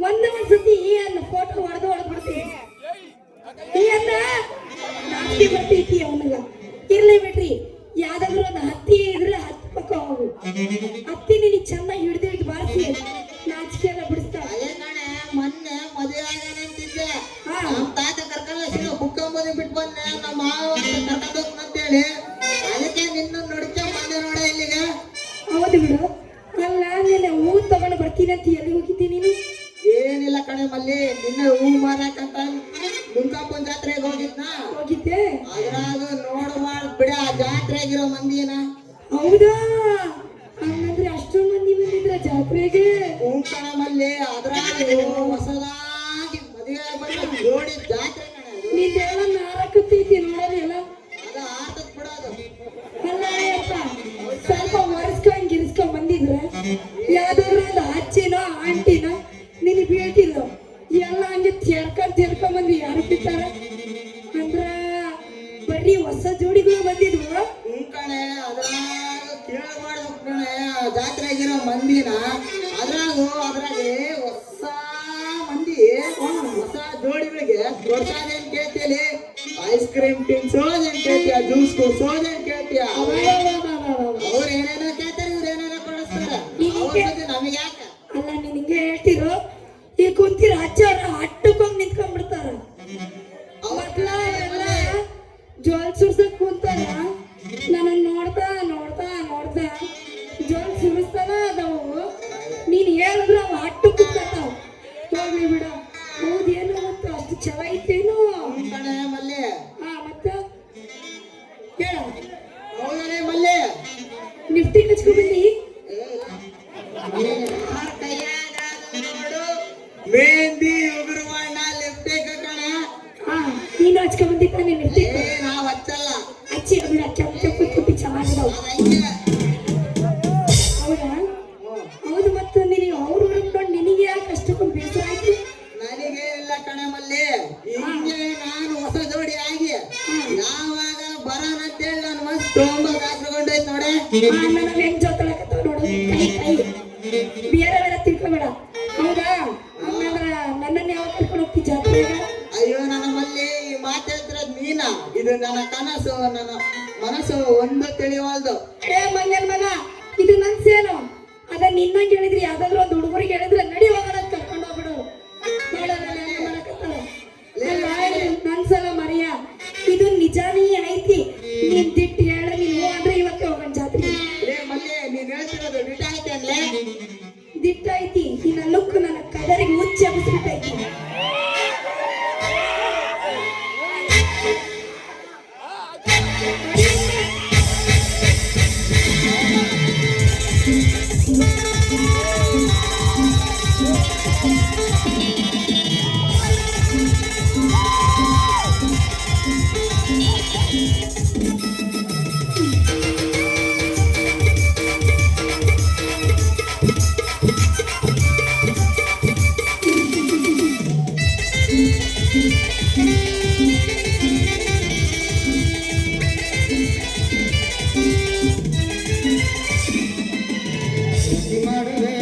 ಒಂದ್ಸತಿ ಈ ಅನ್ನ ಫೋಟೋ ಹೊಡೆದು ಬಿಡ್ತೀನಿ. ಈ ಅನ್ನ ನಾಚಿಕೆ ಬರ್ತೈತಿ ಅವನಿಗ. ಇರ್ಲಿ ಬಿಡ್ರಿ, ಯಾವ್ದಾದ್ರು ಒಂದು ಹತ್ತಿ ಇದ್ರೆ ಹತ್ತಿ ಪಕ್ಕ ಹೋಗು. ಹತ್ತಿ ನಿನಗೆ ಚೆನ್ನಾಗಿ ಹಿಡ್ದು ಬಾರಿಸಿ ನಾಚಿಕೆ ಎಲ್ಲ ಬಿಡಿಸ್ತಾವ. ಅದೇ ಕಣೆ, ಮೊನ್ನೆ ಮದುವೆ ಆಗನಂತಿದ್ದೆ. ಹಾ. ನಮ್ಮ ತಾತ ಕರ್ಕಲ್ಲ ಸಿಗ ಬುಕ್ಕಂಬುದಿ ಬಿಟ್ಟು ಬಂದೆ. ನಮ್ಮ ಮಾವ ಕರ್ಕೊಂಡು ಹೋಗ್ತಂತೇಳಿ ಅದಕ್ಕೆ ನಿನ್ನ ನೋಡ್ಕೊಂಡ್ ಬಂದೆ ನೋಡ ಇಲ್ಲಿಗೆ. ಹೌದು ಬಿಡು. ಅಲ್ಲ ನಿನ್ನೆ ಹೂ ತಗೊಂಡು ಬರ್ತೀನಿ ಅಂತ ಎಲ್ಲಿ ಹೋಗಿದ್ದೀನಿ ನೀನು? ಏನಿಲ್ಲ ಕಣೆ ಮಲ್ಲಿ, ನಿನ್ನ ಹೂ ಮಾರಾಕಂತ ದುರ್ಗಾಪುರ ಜಾತ್ರೆಗೆ ಹೋಗಿದ್ನ. ಹೋಗಿದ್ದೆ. ಅದ್ರಾಗ ನೋಡ್ಬಾರ್ದು ಬಿಡ ಆ ಜಾತ್ರೆಗಿರೋ ಮಂದಿನ. ಹೌದಾ? ಹಂಗಂದ್ರೆ ಅಷ್ಟು ಮಂದಿ ಬಂದಿದ್ರ ಜಾತ್ರೆಗೆ? ಹೂ ಕಣೆ ಮಲ್ಲಿ, ಅದ್ರಾಗ ಹೊಸದಾಗಿ ಮದುವೆ ಬಂದ ಜೋಡಿ ಜಾತ್ರೆ ಕಣೆ ಅದು. ನಿಂದೆಲ್ಲ ನಾರಕತ್ತೈತಿ ನೋಡೋದಿಲ್ಲ. ಅದು ಆಟದ್ ಬಿಡೋದು. ಅಲ್ಲ ಅಯ್ಯಪ್ಪ, ಸ್ವಲ್ಪ ಒರೆಸ್ಕೊಂಡ್ ಗಿರಿಸ್ಕೊಂಡ್ ಬಂದಿದ್ರೆ ಯಾವ್ದಾದ್ರು ಒಂದು ಅಜ್ಜಿನೋ ಆಂಟಿನೋ ನಿನಗೆ ಬೀಳ್ತಿಲ್ಲ. ಎಲ್ಲ ಹಂಗೆ ತೆರ್ಕೊಂಡ್ ಬಂದು ಯಾರು ಬಿಟ್ಟಾರ? ಅಂದ್ರ ಬರೀ ಹೊಸ ಜೋಡಿಗಳು ಬಂದಿದ್ವು. ಹೂ ಕಣೆ, ಅದ್ರಾಗ ಕೇಳಬಾರ್ದು ಕಣೆ ಆ ಜಾತ್ರೆಗಿರೋ ಮಂದಿನ. ಅದ್ರಾಗೆ ಹೊಸ ಮಂದಿ ಹೊಸ ಜೋಡಿಗಳಿಗೆ ತೋರ್ಸೋದೇನ್ ಕೇಳ್ತೀಲಿ, ಐಸ್ ಕ್ರೀಮ್ ತಿನ್ಸೋದೇನ್ ಕೇಳ್ತೀಯ, ಜ್ಯೂಸ್ ಕುಡ್ಸೋದೇನ್ ಕೇಳ್ತೀಯ. ಅವ್ರು ಏನೇನೋ ಕೇಳ್ತಾರೆ, ಇವ್ರು ಏನೇನೋ ಕೊಡಿಸ್ತಾರೆ. ನಮಗೆ ಯಾಕೆ? ಅಲ್ಲ ನೀನ್ ಹಿಂಗೆ ಹೇಳ್ತಿರೋ, ಈ ಕುಂತಿರ ಹಚ್ಚವ್ರ ಹಟ್ಟಕ್ಕೋಗಿ ನಿಂತ್ಕೊಂಡ್ಬಿಡ್ತಾರ. ಮಕ್ಳ ಎಲ್ಲ ಜೋಲ್ ಸುರ್ಸಕ್ ಕುಂತಾರ. ನನ್ನ ನೋಡ್ತಾ ಜೋಲ್ ಸುರಿಸ್ತಾನ ಅದಾವು. ನೀನ್ ಹೇಳಿದ್ರು ಅವ ಹಟ್ಟು ಕುತ್ಕೊತಾವ. ಹೋಗ್ಲಿ ಬಿಡ. ಹೌದೇನು ಮತ್ತು ಅಷ್ಟು ಛಲ ಐತೇನು? ಹೂ ಕಣೆ ಮಲ್ಲಿ. ಹಾ ಮತ್ತ ಹೇಳ. ಹೌದನೇ ಮಲ್ಲಿ? ನಿಫ್ಟಿ ಕಚ್ಕೊಂಡ್ ಬಂದಿ? ಯಾರ್ ಕೈಯಾಗಾದ್ರು ನೋಡು ಮೆಹಂದಿ ಉಗುರುವಣ್ಣ ಲಿಪ್ಟಿಕ್ ಕಣೆ. ಹಾ ನೀನು ಹಚ್ಕೊಂಡ್ ಬಂದಿತ್ತ ನೀನ್ ನಿಫ್ಟಿ? ನಾವ್ ಹಚ್ಚಲ್ಲ. ಹಚ್ಚಿ ಬಿಡ, ಕೆಂಪು ತುಪ್ಪಿ ಚೆನ್ನಾಗಿದಾವ. ಅದಂಗೆ. ಹೌದಾ? ಹೌದು. ಮತ್ತು ನಿನಗೆ ಅವ್ರು ಹುಡುಕೊಂಡು ನಿನಗೆ ಯಾಕೆ ಅಷ್ಟಕ್ಕೊಂದು ಬೇಸರ ಆಯ್ತು? ನನಗೆ ಇಲ್ಲ ಕಣೆ ಮಲ್ಲಿ, ಹಿಂಗೆ ನಾನು ಹೊಸ ಜೋಡಿ ಆಗಿ ಯಾವಾಗ ಬರೋಣ ಅಂತೇಳಿ ನನ್ನ ಮನಸ್ಸು ತುಂಬಾ ಗಾತ್ರಗೊಂಡೈತ್ ನೋಡೆ. ನನ್ನ ಹೆಂಗ್ ಜೊತೆಳಕತ್ತಾವ ನೋಡು, ಕೈ ಬೇರೆ ತಿಳ್ಕೊಬೇಡ. ಹೌದಾ? ಹಂಗಂದ್ರ ನನ್ನನ್ನ ಯಾವಾಗ ಕರ್ಕೊಂಡು ಹೋಗ್ತಿ ಜಾತ್ರೆಗ? ಅಯ್ಯೋ ನನ್ನ ಮಲ್ಲಿ, ಈ ಮಾತಾಡ್ತಿರೋದ್ ನೀನ. ಇದು ನನ್ನ ಕನಸು, ನನ್ನ ಮನಸ್ಸು ಒಂದು ತಿಳಿವಲ್ದು. ಏ ಮಂಗನ ಮಗ, ಇದು ನನ್ ಸೇನು. ಅದ ನಿನ್ನಂಗೆ ಹೇಳಿದ್ರಿ, ಯಾವ್ದಾದ್ರು ಒಂದು ಹುಡುಗರಿಗೆ ಹೇಳಿದ್ರೆ ನಡಿ ಹೋಗೋಣ ಅಂತ ಕರ್ಕೊಂಡು ಹೋಗ್ಬಿಡು. ನನ್ಸಲ ಮರಿಯ, ಇದು ನಿಜಾನೇ ಐತಿ. ನೀನ್ ದಿಟ್ಟು ಹೇಳ, ನೀನು ಅಂದ್ರೆ ಇವತ್ತೇ ಹೋಗೋಣ ಜಾತ್ರೆ. ಮಲ್ಲಿ, ನೀನ್ ಹೇಳ್ತಿರೋದು ನಿಜ ಐತೆ ಅನ್ಲೇ? ದಿಟ್ಟ ಐತಿ. ನಿನ್ನ ಲುಕ್ ನನ್ನ ಕಡೆ ಪ್ರೀತಿ ಮಾಡುವೆ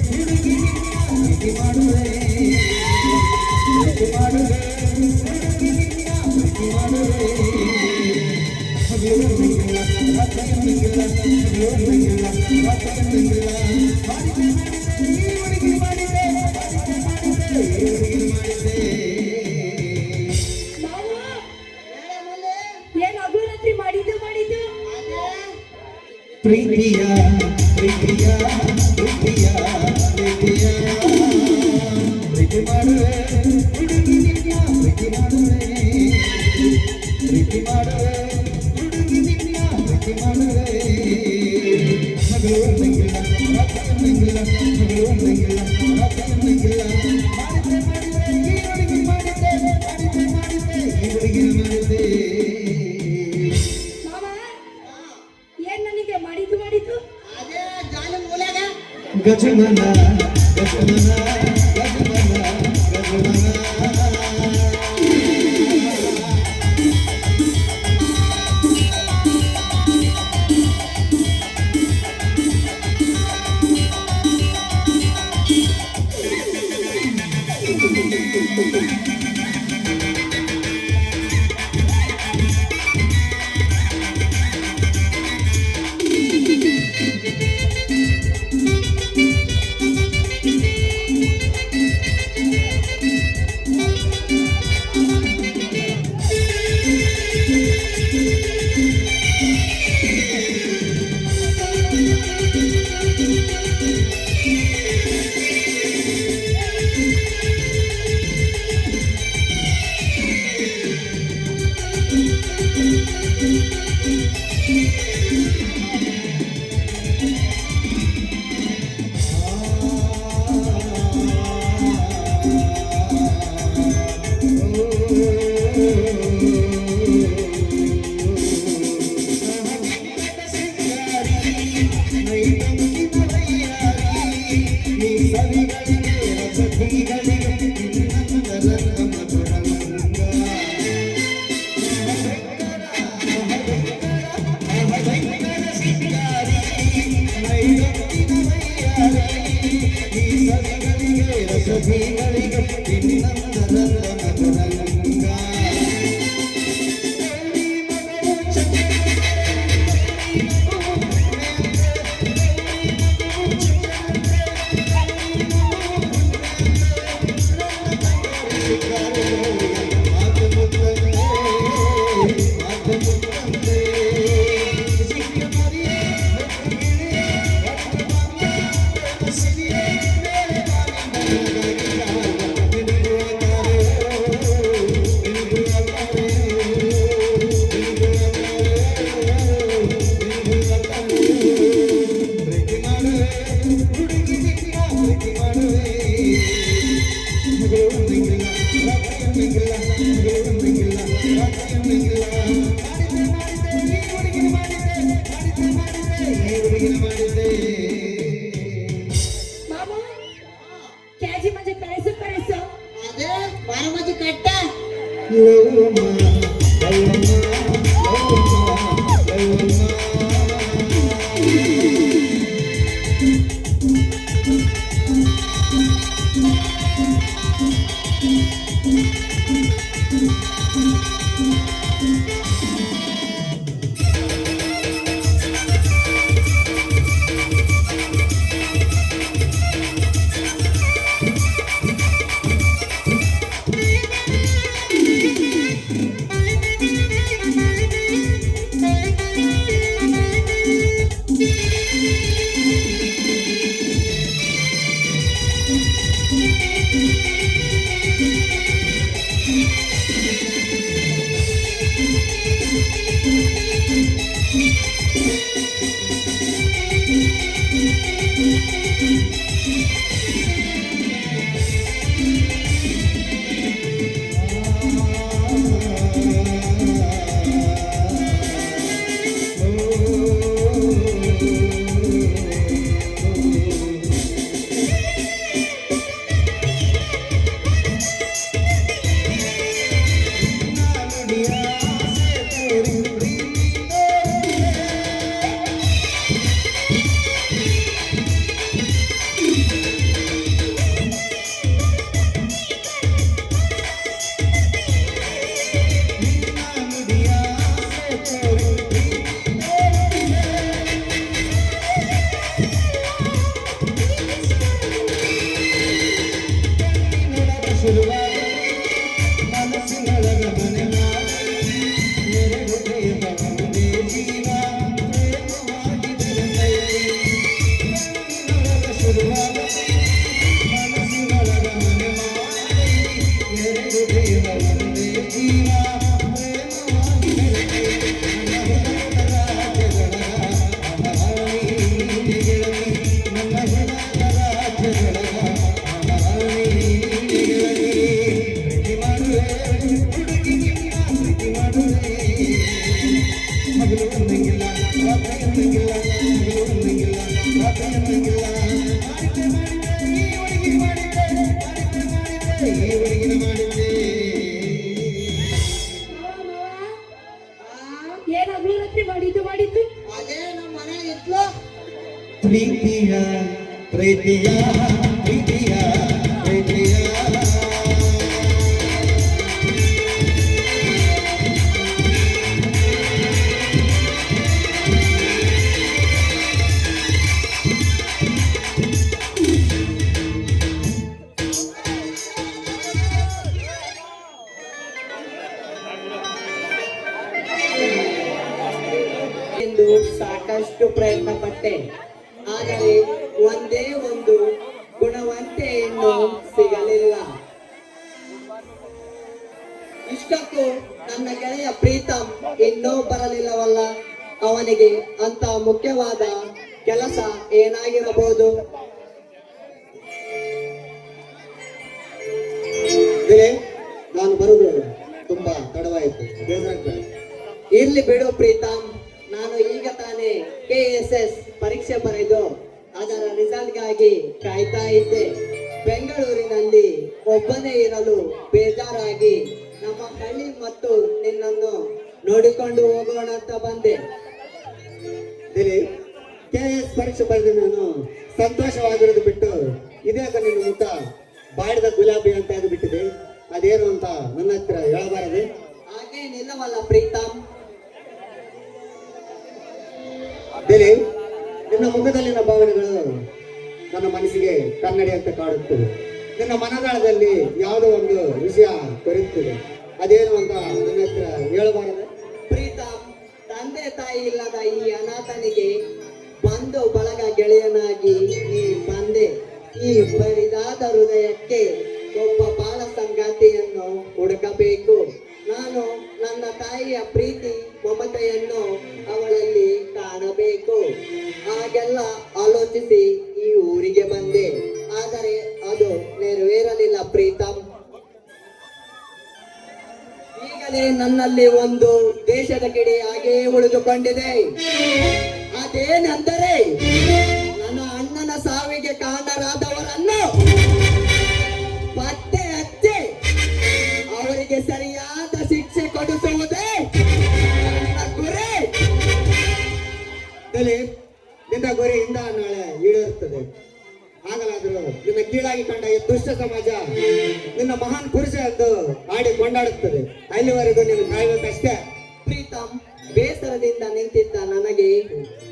ಹುಡುಗಿ ಪ್ರೀತಿ ಮಾಡುವೆ ಪ್ರೀತಿ ಮಾಡುವೆ ಹುಡುಗಿ ಪ್ರೀತಿ ಮಾಡುವೆ ಹಗಲೊಂದಿಗಿಲ್ಲ ರಾತ್ರಿಯೊಂದಿಗಿಲ್ಲ ಹಗಲೊಂದಿಗಿಲ್ಲ ರಾತ್ರಿಯೊಂದಿಗಿಲ್ಲ ಮಾಡಿದೆ ಈ ಹುಡುಗಿ ಮಾಡಿದೆ ಮಾಡಿದೆ ಈ ಹುಡುಗಿ ಮಾಡಿದೆ ಮಾವ ಹೇಳ ಮಲ್ಲೆ. ಏನ್ ಅಭಿವೃದ್ಧಿ ಮಾಡಿದ್ದು ಅದೇ ಪ್ರೀತಿಯ ಪ್ರೀತಿಯ ಪ್ರೀತಿಯ ಪ್ರೀತಿಯ ಪ್ರೀತಿ ಮಾಡುವೆ ಹುಡುಗಿ ನಿನ್ನ ಪ್ರೀತಿ ಮಾಡುವೆ ಪ್ರೀತಿ ಮಾಡುವೆ ಹುಡುಗಿ ನಿನ್ನ ಪ್ರೀತಿ ಮಾಡುವೆ ಮಗಳು ಒಂದಂಗಿಲ್ಲ ರಾತ್ರಿಯೊಂದಂಗಿಲ್ಲ ಮಗಳು ಒಂದಂಗಿಲ್ಲ ರಾತ್ರಿಯೊಂದಂಗಿಲ್ಲ ಮಾಡಿದ್ದೆ ಮಾಡಿದ್ದೆ ಈ ಹುಡುಗಿ ಮಾಡಿದ್ದೆ ಮಾಡಿದ್ದೆ ಮಾಡಿದ್ದೆ ಈ ಹುಡುಗಿ ಮಾಡಿದ್ದೆ ಮಾವ ಏನ್ ನನಗೆ ಮಾಡಿದ್ದು ಅದೇ ಜಾಲಿ ಮೂಲೆಗ ಗಜಮನ ಗಜಮನ ಗಜಮನ ಗಜಮನ ಮಾಮ ಕ್ಯಾಜಿ ಮಂಜೆ ಕರೆಸು ಅದೇ ಬಾರಮಜಿ ಕಟ್ಟ ಶುರುವಾದ ಮನಸ್ಸಿನೊಳಗ ಮನೆ ಮಾಡಿ ಎರಡು ಪ್ರೇಮ ಒಂದೇ ಜೀವ ಪ್ರೇಮವಾಗಿ ಬೆರೆತೈತಿ ಮನಸ್ಸಿನೊಳಗ ಶುರುವಾದ ಮನಸ್ಸಿನೊಳಗ ಮನೆ ಮಾಡಿ ಎರಡು ಪ್ರೇಮ ಒಂದೇ ಜೀವ ಪ್ರೇಮವಾಗಿ ಬೆರೆತೈತಿ ನನ್ನ ರಾಜ್ಯಗಳ ಮಹಾರಾಣಿ ಗೆಳತಿ ನನ್ನ ರಾಜ್ಯಗಳ ಏನ್ ಅಭಿವೃದ್ಧಿ ಮಾಡಿದ್ದು ಅದೇ ನಮ್ಮ ಮನೆ ಇತ್ಲು ಪ್ರೀತಿಯ ಪ್ರೀತಿಯ ಪ್ರೀತಿಯ ಪ್ರೀತಿಯ ಎಂದು ಸಾಕಷ್ಟು ಪ್ರಯತ್ನ ಪಟ್ಟೆ, ಆದರೆ ಒಂದೇ ಒಂದು ಗುಣವಂತೆಯನ್ನು ಸಿಗಲಿಲ್ಲ. ಇಷ್ಟಕ್ಕೂ ನನ್ನ ಗೆಳೆಯ ಪ್ರೀತಮ್ ಇನ್ನೂ ಬರಲಿಲ್ಲವಲ್ಲ. ಅವನಿಗೆ ಅಂತ ಮುಖ್ಯವಾದ ಕೆಲಸ ಏನಾಗಿರಬಹುದು? ನಾನು ಬರುವುದು ತುಂಬಾ ತಡವಾಯಿತು, ಬೇಸರಾಗ್ತದೆ. ಇರ್ಲಿ ಬಿಡು ಪ್ರೀತಮ್, ನಾನು ಈಗ ತಾನೇ KSS ಪರೀಕ್ಷೆ ಬರೆದು ಅದರ ರಿಸಲ್ಟ್ಗಾಗಿ ಕಾಯ್ತಾ ಇದ್ದೆ. ಬೆಂಗಳೂರಿನಲ್ಲಿ ಒಬ್ಬನೇ ಇರಲು ಬೇಜಾರಾಗಿ ನಮ್ಮ ಹಳ್ಳಿ ಮತ್ತು ನಿನ್ನನ್ನು ನೋಡಿಕೊಂಡು ಹೋಗೋಣ ಅಂತ ಬಂದೆ. KSS ಪರೀಕ್ಷೆ ಬರೆದು ನಾನು ಸಂತೋಷವಾಗಿರೋದು ಬಿಟ್ಟು ಇದೇ ನಿನ್ನ ಮುಖ ಬಾಡಿದ ಗುಲಾಬಿ ಅಂತ ಬಿಟ್ಟಿದೆ. ಅದೇನು ಅಂತ ನನ್ನ ಹತ್ರ ಹೇಳಬಾರದೆ? ಹಾಗೇನಿಲ್ಲವಲ್ಲ ಪ್ರೀತಮ್. ನಿನ್ನ ಮುಖದಲ್ಲಿನ ಭಾವನೆಗಳು ನನ್ನ ಮನಸ್ಸಿಗೆ ಕನ್ನಡಿ ಅಂತ ಕಾಡುತ್ತದೆ. ನಿನ್ನ ಮನದಾಳದಲ್ಲಿ ಯಾವುದೋ ಒಂದು ವಿಷಯ ಕೊರೆಯುತ್ತದೆ. ಅದೇನು ಅಂತ ನನ್ನ ಹತ್ರ ಹೇಳಬಾರದೆ? ಪ್ರೀತಮ್, ತಂದೆ ತಾಯಿ ಇಲ್ಲದ ಈ ಅನಾಥನಿಗೆ ಬಂದು ಬಳಗ ಗೆಳೆಯನಾಗಿ ನೀ ಬಂದೆ. ಈ ಬರಿದಾದ ಹೃದಯಕ್ಕೆ ಒಬ್ಬ ಬಾಳ ಸಂಗಾತಿಯನ್ನು ಹುಡುಕಬೇಕು. ನಾನು ನನ್ನ ತಾಯಿಯ ಪ್ರೀತಿ ಮಮತೆಯನ್ನು ಅವಳಲ್ಲಿ ಕಾಣಬೇಕು. ಹಾಗೆಲ್ಲ ಆಲೋಚಿಸಿ ಈ ಊರಿಗೆ ಬಂದೆ, ಆದರೆ ಅದು ನೆರವೇರಲಿಲ್ಲ ಪ್ರೀತಮ್. ಈಗಲೇ ನನ್ನಲ್ಲಿ ಒಂದು ದೇಶದ ಕಿಡಿ ಹಾಗೇ ಉಳಿದುಕೊಂಡಿದೆ. ಅದೇನೆಂದರೆ ನನ್ನ ಅಣ್ಣನ ಸಾವಿಗೆ ಕಾರಣರಾದವರನ್ನು ಪತ್ತೆ ಹಚ್ಚಿ ಅವರಿಗೆ ಸರಿಯಾದ ಶಿಕ್ಷೆ ಕೊಡಿಸುವುದೇ ನನ್ನ ಗುರಿ. ನಿನ್ನ ಗುರಿಯಿಂದ ನಾಳೆ ಈಡೇರುತ್ತದೆ. ಆಗಲಾದರೂ ನಿನ್ನ ಕೀಳಾಗಿ ಕಂಡ ಈ ದುಷ್ಟ ಸಮಾಜ ನಿನ್ನ ಮಹಾನ್ ಪುರುಷ ಎಂದು ಆಡಿ ಕೊಂಡಾಡುತ್ತದೆ. ಅಲ್ಲಿವರೆಗೂ ನೀನು ಕಾಯಬೇಕಷ್ಟೇ. ಪ್ರೀತಮ್, ಬೇಸರದಿಂದ ನಿಂತಿದ್ದ ನನಗೆ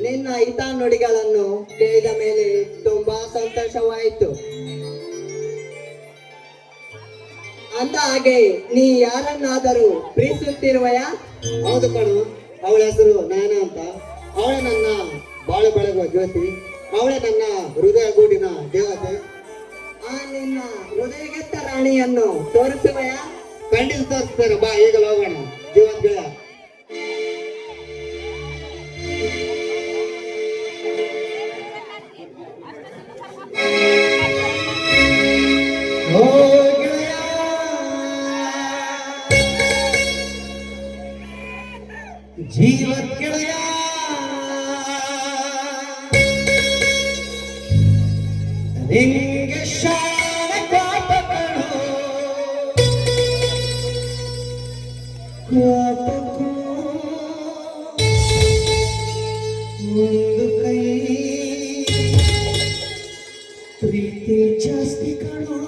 ನಿನ್ನ ಹಿತಾನುಡಿಗಳನ್ನು ಕೇಳಿದ ಮೇಲೆ ತುಂಬಾ ಸಂತೋಷವಾಯಿತು. ಅಂದ ಹಾಗೆ ನೀ ಯಾರನ್ನಾದರೂ ಪ್ರೀತಿಸುತ್ತಿರುವೆಯಾ? ಹೌದು ಕಣು, ಅವಳ ಹೆಸರು ನಯನ ಅಂತ. ಅವಳೇ ನನ್ನ ಬಾಳು ಬೆಳಗುವ ಜ್ಯೋತಿ. ಅವಳೇ ನನ್ನ ಹೃದಯ ಗೂಡಿನ ದೇವತೆ. ಆ ನಿನ್ನ ಹೃದಯಗೆತ್ತ ರಾಣಿಯನ್ನು ತೋರಿಸುವೆಯಾ? ಖಂಡಿತ ತೋರಿಸ್ತೇನೆ, ಬಾ ಈಗಲೂ ಹೋಗೋಣ ಜೀವನ್ ಗೆಳೆಯ. ಜೀವನ್ ಗೆಳೆಯ, ನಿಂಗೆ ಶಾನ ಕಾಪಕಳು ಕಾಪಕು ಒಂದು ಕೈ ಪ್ರೀತಿ ಜಾಸ್ತಿ ಕಣೋ.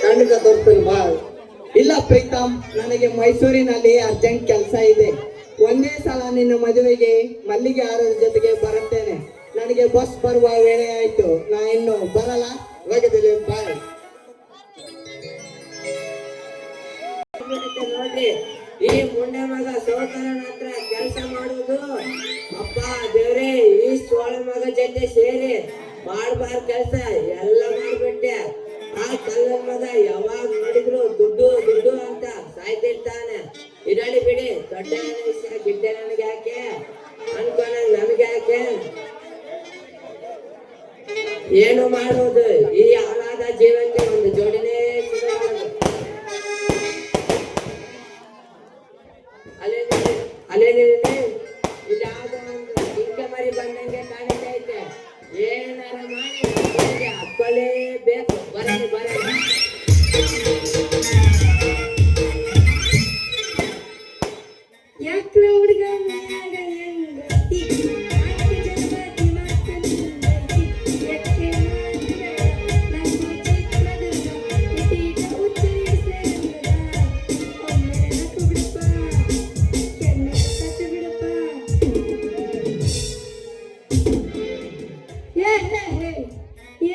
ಖಂಡಿತ ತೋರಿಸ್ತೀನಿ ಬಾ. ಇಲ್ಲ ಪ್ರೀತಮ್, ನನಗೆ ಮೈಸೂರಿನಲ್ಲಿ ಅರ್ಜೆಂಟ್ ಕೆಲಸ ಇದೆ. ಒಂದೇ ಸಲ ನಿನ್ನ ಮದುವೆಗೆ ಮಲ್ಲಿಗೆ ಹಾರದ ಜೊತೆಗೆ ಬರುತ್ತೇನೆ. ನನಗೆ ಬಸ್ ಬರುವ ವೇಳೆ ಆಯ್ತು, ನಾ ಇನ್ನು ಬರಲ್ಲ. ಹೋಗಿದ್ದೀನಿ, ಬಾಯ್. ನೋಡ್ರಿ, ಈ ಮುಂಡೆ ಮಗ ಸೋತರನ ಹತ್ರ ಕೆಲಸ ಮಾಡುವುದು. ಅಪ್ಪ ದೇವ್ರೆ, ಈ ಸೋಳ ಮಗ ಜೊತೆ ಸೇರಿ ಮಾಡ್ಬಾರ ಕೆಲಸ ಎಲ್ಲ ಮಾಡ್ಬಿಟ್ಟೆ. ಆ ಕಲ್ಲ ಮಗ ಯಾವಾಗ ನೋಡಿದ್ರು ದುಡ್ಡು ದುಡ್ಡು ಅಂತ ಸಾಯ್ತಿರ್ತಾನೆ. ಇರಲಿ ಬಿಡಿ, ದೊಡ್ಡ ವಿಷಯ ಗಿಡ್ಡ ನನಗೆ ಯಾಕೆ ಅನ್ಕೊಂಡ ನಮ್ಗೆ ಯಾಕೆ. ಏನು ಮಾಡೋದು, ಈ ಹಾಳಾದ ಜೀವಕ್ಕೆ ಒಂದು ಜೋಡಿನೇ ಸಿಗಬಹುದು. ಇದಾದ ಒಂದು ಜಿಂಕೆ ಮರಿ ಬಂದಂಗೆ ಕಾಣಿಸ್ತೈತೆ. ಏನಾರ ಮಾಡಿ ಹಾಕೊಳ್ಳೇಬೇಕು. ಬರಲಿ ಬರಲಿ. ಯಾಕ್ಲ ಹುಡುಗ ಮನ್ಯಾಗ ಹೆಂಗತಿ? ಆಕೆ ಜನ್ಮದಿ ಮಾತಂದೈತಿ. ಎಕ್ಕೆ ಮಾತ್ರ ನಂಗೂ ಚಿತ್ರದುರ್ಗ ಇಟೀಟ ಉಚ್ಚರಿಸಂಗದ. ಒಮ್ಮೆ ನಕ್ಕು ಬಿಡಪ್ಪ, ಕೆನ್ನೆ ಕಟ್ಟು ಬಿಡಪ್ಪ.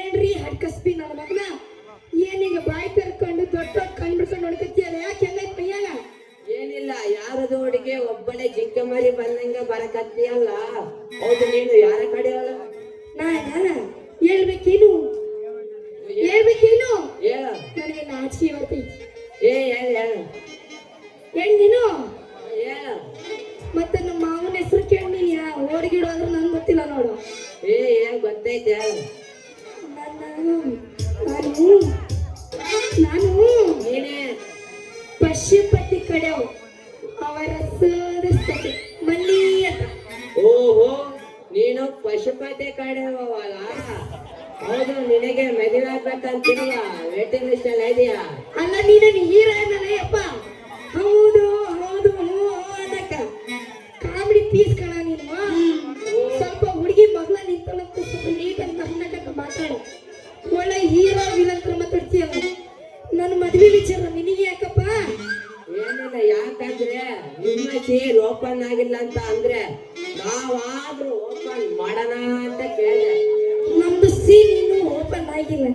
ಏನ್ರಿ ಹಡ್ಕಸ್ಬಿ ನನ್ನ ಮಗನ? ಏನೀಗ ಬಾಯಿ ತೆರ್ಕೊಂಡು ದೊಡ್ಡ ಕಣ್ ಬಿಡ್ಕೊಂಡು ನೋಡ್ಕತ್ತೀಯಲ್ಲ? ಯಾಕೆ ಹೆಂಗೈತ್ ಮೈಯಾಗ? ಏನಿಲ್ಲ, ಯಾರದು ಹುಡುಗಿ ಒಬ್ಬಳೆ ಜಿಂಕೆ ಮರಿ ಬಂದಂಗ ಬರಕತ್ತೀಯಲ್ಲ. ಹೌದು, ನೀನು ಯಾರ ಕಡೆ ಅಲ್ಲ? ನಾನ ಹೇಳ್ಬೇಕೇನು ಹೇಳ್ಬೇಕೇನು? ಹೇಳ. ನನಗೆ ನಾಚಿಕೆ ಬರ್ತೈತಿ. ಹೇಳ ಹೆಣ್ ನೀನು? ಹೇಳ. ಮತ್ತೆ ನಮ್ಮ ಮಾವನ ಹೆಸರು ಕೇಳಿನಿ. ಓಡಿಗಿಡೋದ್ರೆ ನನ್ಗೆ ಗೊತ್ತಿಲ್ಲ ನೋಡು. ಏನ್ ಗೊತ್ತೈತೆ? ನಾನು ನೀನೇ ಪಶುಪತಿ ಕಡೆವು. ಅವರ ಸೋದರ ಮಲ್ಲಿ ಅಂತ. ಓಹೋ, ನೀನು ಪಶುಪತಿ ಕಡೆವಲ್ಲ? ಹೌದು, ನಿನಗೆ ಮದುವೆ ಆಗ್ಬೇಕಂತಿರುವ ವೇಟಿಂಗ್ ಲಿಸ್ಟ್ ಎಲ್ಲ ಇದೆಯಾ? ಅಲ್ಲ, ನೀನು ಹೀರೋ ಅಪ್ಪ. ಹೌದು ಹೌದು ಅದಕ್ಕ ಕಾಮಿಡಿ ಪೀಸ್ ಕಣ ನೀನು. ಸ್ವಲ್ಪ ಹುಡುಗಿ ಮಗಳ ನಿಂತಳಂತ ಸ್ವಲ್ಪ ನೀಟ್ ಅಂತ ಮಾತಾಡು. ಒಳ್ಳೆ ಹೀರೋ ವಿಲಂತ್ರ ಮಾತಾಡ್ತೀಯಲ್ಲ. ನನ್ನ ಮದುವೆ ಮದ್ವೆ ವಿಚಾರ ನಿನಗೆ ಯಾಕಪ್ಪ? ಏನಿಲ್ಲ, ಯಾಕಂದ್ರೆ ನಿಮ್ಮ ಸೀಲ್ ಓಪನ್ ಆಗಿಲ್ಲ ಅಂತ ಅಂದ್ರೆ ನಾವಾದ್ರೂ ಓಪನ್ ಮಾಡೋಣ ಅಂತ ಕೇಳಿದೆ. ನಮ್ದು ಸೀನ್ ಇನ್ನೂ ಓಪನ್ ಆಗಿಲ್ಲ.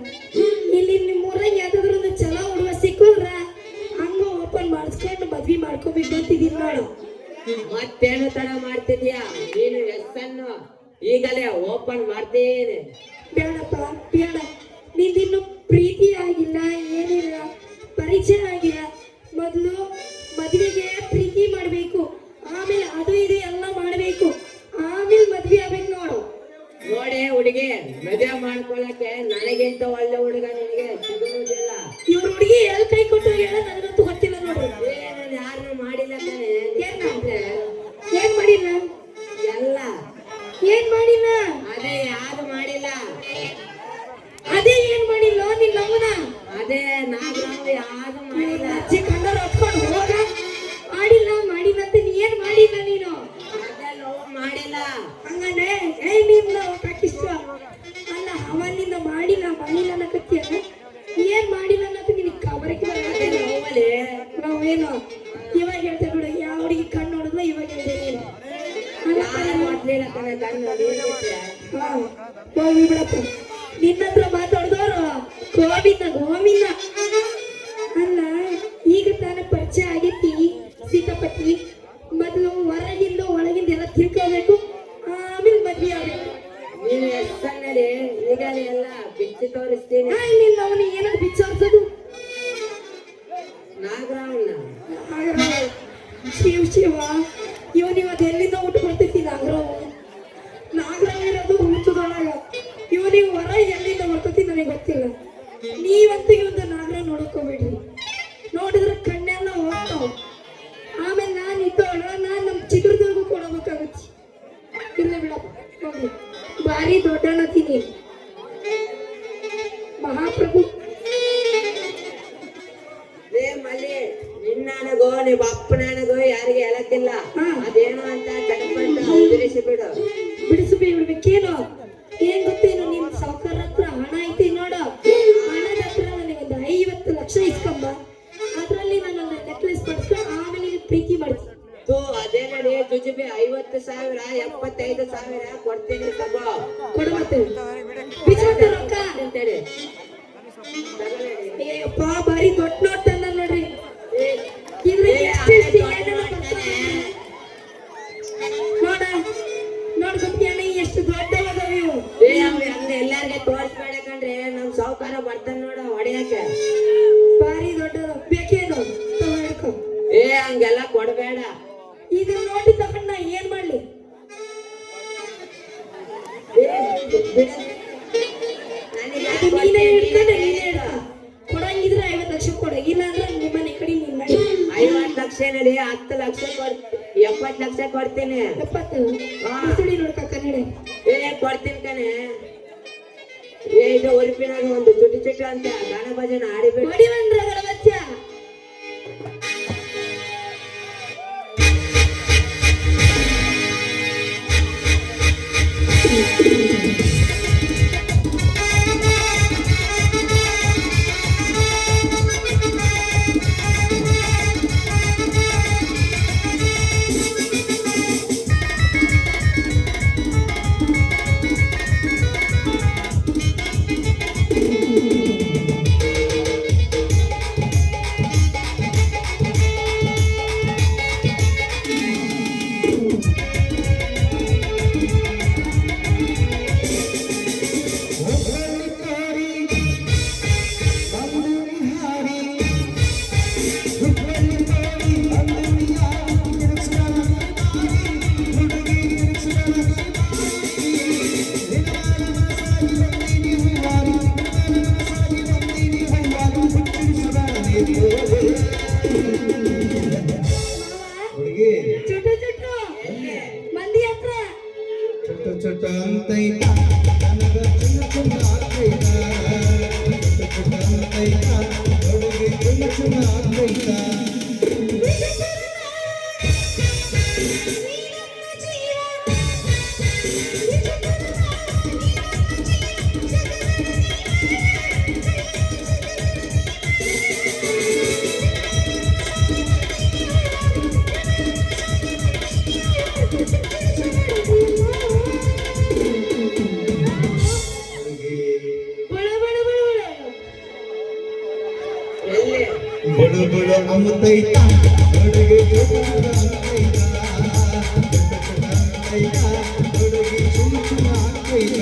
ಇಲ್ಲಿ ನಿಮ್ಮೂರಾಗ ಯಾವ್ದಾದ್ರು ಒಂದು ಚಲೋ ಹುಡುಗ ಸಿಕ್ಕೋದ್ರ ಹಂಗ ಓಪನ್ ಮಾಡಿಸ್ಕೊಂಡು ಮದ್ವಿ ಮಾಡ್ಕೋಬೇಕು ಅಂತಿದೀನಿ ನೋಡು. ಮತ್ತೇನು ತಡ ಮಾಡ್ತಿದ್ಯಾ ನೀನು? ಎಸ್ಸನ್ನು ಈಗಲೇ ಓಪನ್ ಮಾಡ್ತೀನಿ. ಬೇಡಪ್ಪ ಬೇಡ, ನಿಂದಿನ್ನು ಪ್ರೀತಿ ಆಗಿಲ್ಲ, ಏನಿಲ್ಲ, ಪರಿಚಯ ಆಗಿಲ್ಲ. ಮೊದಲು ಮದುವೆಗೆ ಪ್ರೀತಿ ಮಾಡಬೇಕು, ಆಮೇಲೆ ಅದು ಇದು ಎಲ್ಲ ಮಾಡಬೇಕು, ಆಮೇಲೆ ಮದ್ವೆ ಆಗ್ಬೇಕು ನೋಡು. ನೋಡಿ ಹುಡುಗಿ, ಮದುವೆ ಮಾಡ್ಕೊಳಕ್ಕೆ ನನಗಿಂತ ಒಳ್ಳೆ ಹುಡುಗ ನಿನಗೆ ಸಿಗುವುದಿಲ್ಲ. ಇವ್ರ ಹುಡುಗಿ ಎಲ್ಲಿ ಕೈ ಕೊಟ್ಟು ಹೇಳ ನನಗಂತೂ ಗೊತ್ತಿಲ್ಲ ನೋಡ್ರಿ. ನಾನು ಯಾರನ್ನು ಮಾಡಿಲ್ಲ ತಾನೆ. ಏನ್ ಮಾಡಿಲ್ಲ? ಎಲ್ಲ ಏನ್ ಮಾಡಿಲ್ಲ? ಅದೇ ಯಾರು ಮಾಡಿಲ್ಲ. ಅದೇ ಏನ್ ಮಾಡಿಲ್ಲ ನಿನ್ ನಮ್ಮನ? ಅದೇ ನಾಗರಾವ್ ಯಾರು ಮಾಡಿಲ್ಲ. ಅಜ್ಜಿ ಕಂಡವ್ರು ಹೊತ್ಕೊಂಡು ಹೋಗ. ಮಾಡಿಲ್ಲ ಮಾಡಿಲ್ಲ ಅಂತ ನೀ ಏನ್ ಮಾಡಿಲ್ಲ ನೀನು? ಅದೇ ಲವ್ ಮಾಡಿಲ್ಲ. ಹಂಗಂದ್ರೆ ನಿನ್ನ ಕಾಕಿಷ್ಟ ಅಲ್ಲ, ಅವನಿಂದ ಮಾಡಿಲ್ಲ ಮಾಡಿಲ್ಲ ಅನ್ನಕತ್ತೀಯ. ಏನ್ ಮಾಡಿಲ್ಲ ಅನ್ನೋದು ನಿನಗೆ ಕವರಕ್ಕೆ ಅದೇ ಲವ್ವಲ್ಲಿ ನಾವೇನು ಇವಾಗ ಹೇಳ್ತೇವೆ ಬಿಡು. ಯಾವ ಹುಡುಗಿ ಕಣ್ಣು ನೋಡಿದ್ಲ ಇವಾಗ ಹೇಳ್ದೆ ನೀನು. ಯಾರು ಮಾಡ್ಲಿಲ್ಲ ಕಣೆ ಕಣ್ಣು ನೀಡಿದ್ರೆ. ಹೋಗಿ ಬಿಡಪ್ಪ. ನಿನ್ನ ಹತ್ರ ಮಾತಾಡಿದವರು ಗೋವಿಂದ ಅಲ್ಲ. ಈಗ ತಾನೇ ಪರಿಚಯ ಆಗೈತಿ ಸೀತಾಪತಿ. ಮೊದಲು ಹೊರಗಿಂದ ಒಳಗಿಂದ ಎಲ್ಲ ತಿಳ್ಕೋಬೇಕು, ಆಮೇಲೆ ಮದ್ವೆ ಆಗ್ಬೇಕು. ನೀನು ಎಷ್ಟಲ್ಲಿ ಈಗಲೇ ಎಲ್ಲ ಬಿಚ್ಚಿ ತೋರಿಸ್ತೀನಿ. ನಿನ್ನ ಅವನು ಏನಾದ್ರು ಬಿಚ್ಚಾರ್ಸೋದು? ನಾಗರಾವ್ನ ಶಿವ ಇವನು ಇವತ್ತು ಎಲ್ಲಿಂದ ಊಟ ಬರ್ತೈತಿ? ನಾಗರಾವ್ ಇರೋದು ಹುಚ್ಚದೊಳಗ. ಇವನಿಗೆ ಹೊರ ಎಲ್ಲಿಂದ ಬರ್ತೈತಿ ನನಗೆ ಗೊತ್ತಿಲ್ಲ. ನೀವಂತೂ ಇವತ್ತು ನಾಗರಾವ್ ನೋಡ್ಕೋಬೇಡ್ರಿ. ನೋಡಿದ್ರೆ ಕಣ್ಣೆಲ್ಲ ಹೋಗ್ತಾವ. ಆಮೇಲೆ ನಾನು ಇದ್ದವಳ ನಾನು ನಮ್ಮ ಚಿತ್ರದುರ್ಗ ಕೊಡಬೇಕಾಗತ್ತೆ. ಇಲ್ಲ ಬಿಡಪ್ಪ, ಹೋಗಿ ಭಾರಿ ದೊಡ್ಡನತೀನಿ ಮಹಾಪ್ರಭು. ಮಲ್ಲಿ ನಿನ್ನನಗೋ ನಿಮ್ಮ ಅಪ್ಪನನಗೋ ಯಾರಿಗೆ ಹೇಳಕ್ಕಿಲ್ಲ. ಅದೇನು ಅಂತ ಕಟ್ಕೊಂಡು ಉದುರಿಸಿ ಬಿಡು. ಬಿಡಿಸ್ಬೇಕೇನು? ಏನ್ ಗೊತ್ತೇನು? ನಿಮ್ ಸಾವುಕಾರ ಹತ್ರ ಹಣ ಐತಿ ನೋಡು. ಹಣದ ಹತ್ರ ನನಗೆ ಒಂದು 50 ಲಕ್ಷ ಇಸ್ಕೊಂಬ. ಅದ್ರಲ್ಲಿ ನಾನು ಒಂದು ನೆಕ್ಲೆಸ್ ಪಡಿಸ್ಕೊಂಡು ಆಮೇಲೆ ನೀನು ಪ್ರೀತಿ ಮಾಡ್ತೀನಿ. ಅದೇ ನೋಡಿ ಜುಜುಬಿ 50,000 75,000 ಕೊಡ್ತೀನಿ. ತಗೋ ಕೊಡು ಮತ್ತೆ. ಬಿಚ್ಚುವಂತ ರೊಕ್ಕ ಅಂತೇಳಿ ಅಯ್ಯಪ್ಪ, ಬಾರಿ ದೊಡ್ಡ ನೋಟ್ ತಂದ ನೋಡ್ರಿ. ಇದ್ರಲ್ಲಿ ಎಷ್ಟು ಏನೇನೋ ಬರ್ತಾವೆ ನೋಡ. ನೋಡ್ಕೊತೀನಿ ಎಷ್ಟು ದೊಡ್ಡವಾದವು ಇವು. ಎಲ್ಲಾರ್ಗೆ ತೋರಿಸ್ಬೇಡ ಕಣ್ರಿ, ನಮ್ ಸಾವುಕಾರ ಬರ್ತಾನೆ ನೋಡ ಹೊಡಿಯಕ್ಕೆ. ಬಾರಿ ದೊಡ್ಡದು ಬೇಕೇನು? ತಗೊಂಡ್ಕೊ. ಹಂಗೆಲ್ಲ ಕೊಡ್ಬೇಡ. ಇದು ನೋಡಿ ತಗೊಂಡ್ ನಾ ಏನ್ ಮಾಡ್ಲಿ? ಅದು ನೀನೇ ಹಿಡ್ಕೊಂಡು ನೀನೇ ಹಿಡ್ಕ. ಕೊಡಂಗಿದ್ರೆ 50 ಲಕ್ಷ ಕೊಡ, ಇಲ್ಲ ಅಂದ್ರೆ ನಿಮ್ಮನೆ ಕಡೆ ನೀನ್ ಮಾಡಿ. 50 ಲಕ್ಷ ನಡಿ, 10 ಲಕ್ಷ 70 ಲಕ್ಷ ಕೊಡ್ತೀನಿ. 70 ಸುಳಿ ನೋಡ್ಕ ಕನ್ನಡ. ಕೊಡ್ತೀನಿ ಕಣೆ. ಇದು ಉಡುಪಿನಾಗ ಒಂದು ಚುಟ್ಟು ಚುಟ್ಟು ಅಂತ ಗಾನ ಭಜನ ಆಡಿಬಿಟ್ಟು ಮಡಿವಂದ್ರ ಬಚ್ಚ. ಹುಡುಗಿ ಚುಟ್ಟು ಚುಟ್ಟು ಮಂದಿ ಹತ್ರ ಚುಟ್ಟು ಚುಟ್ಟು ಅಂತೈತ ನನಗ ಚಿನ್ನ ಚಿನ್ನ ಆಗ್ತೈತ. ಚುಟ್ಟು ಚುಟ್ಟು ಅಂತೈತ ಹುಡುಗಿ ಚಿನ್ನ ಚಿನ್ನ ಆಗ್ತೈತ. ಎಲ್ಲಿ ಬಡು ಬಡು ಅಮ್ಮತೈತ ಹುಡುಗಿ ಚುಚ್ಚು ಅಂತೈತ ಅಂತೈತ ಹುಡುಗಿ ಚುಚ್ಚು ಅಂತೈತ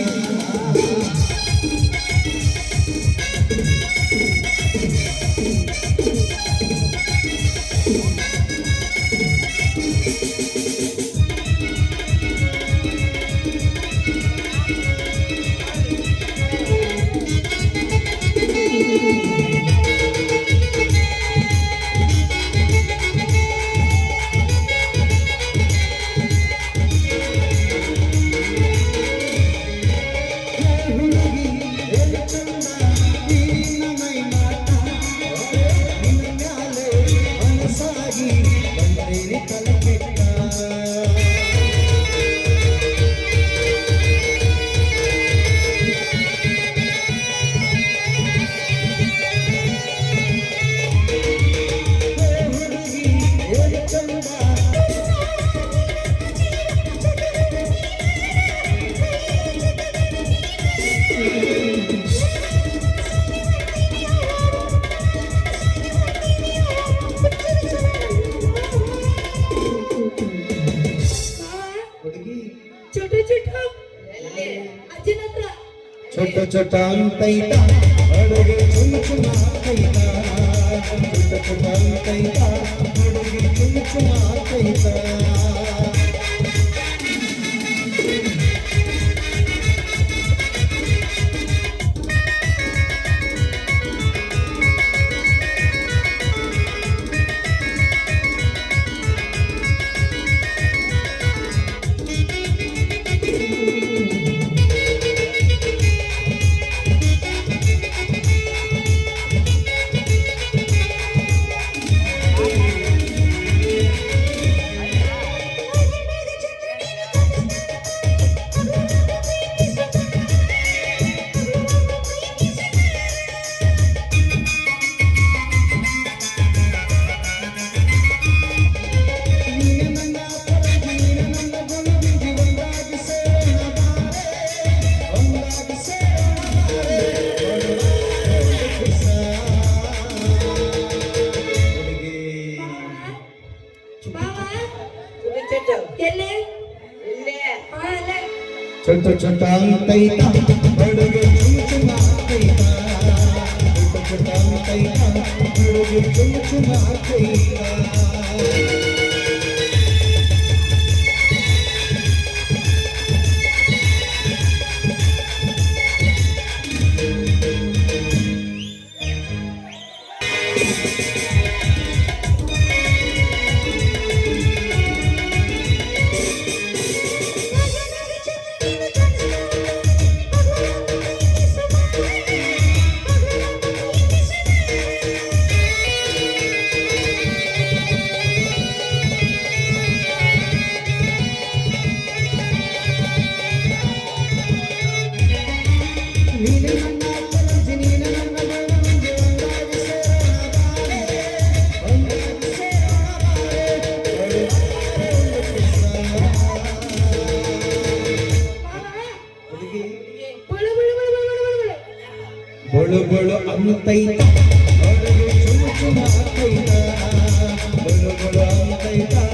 ಚೋಟು ಚೋಟು ಅಜ್ಜನ ಹತ್ರ छोटा छोटा अंतैता अड़गे चुम चुमातैता छोटा छोटा अंतैता अड़गे चुम चुमातैता ಎಲ್ಲಿ ಇಲ್ಲೇ ಅಲ್ಲೇ छोटा छोटा अंतैता अड़गे चुम चुमातैता छोटा छोटा अंतैता अड़गे चुम चुमातैता बड़ो बड़ो अंतैता बड़ो चुम चुमातैता बड़ो बड़ो अंतैता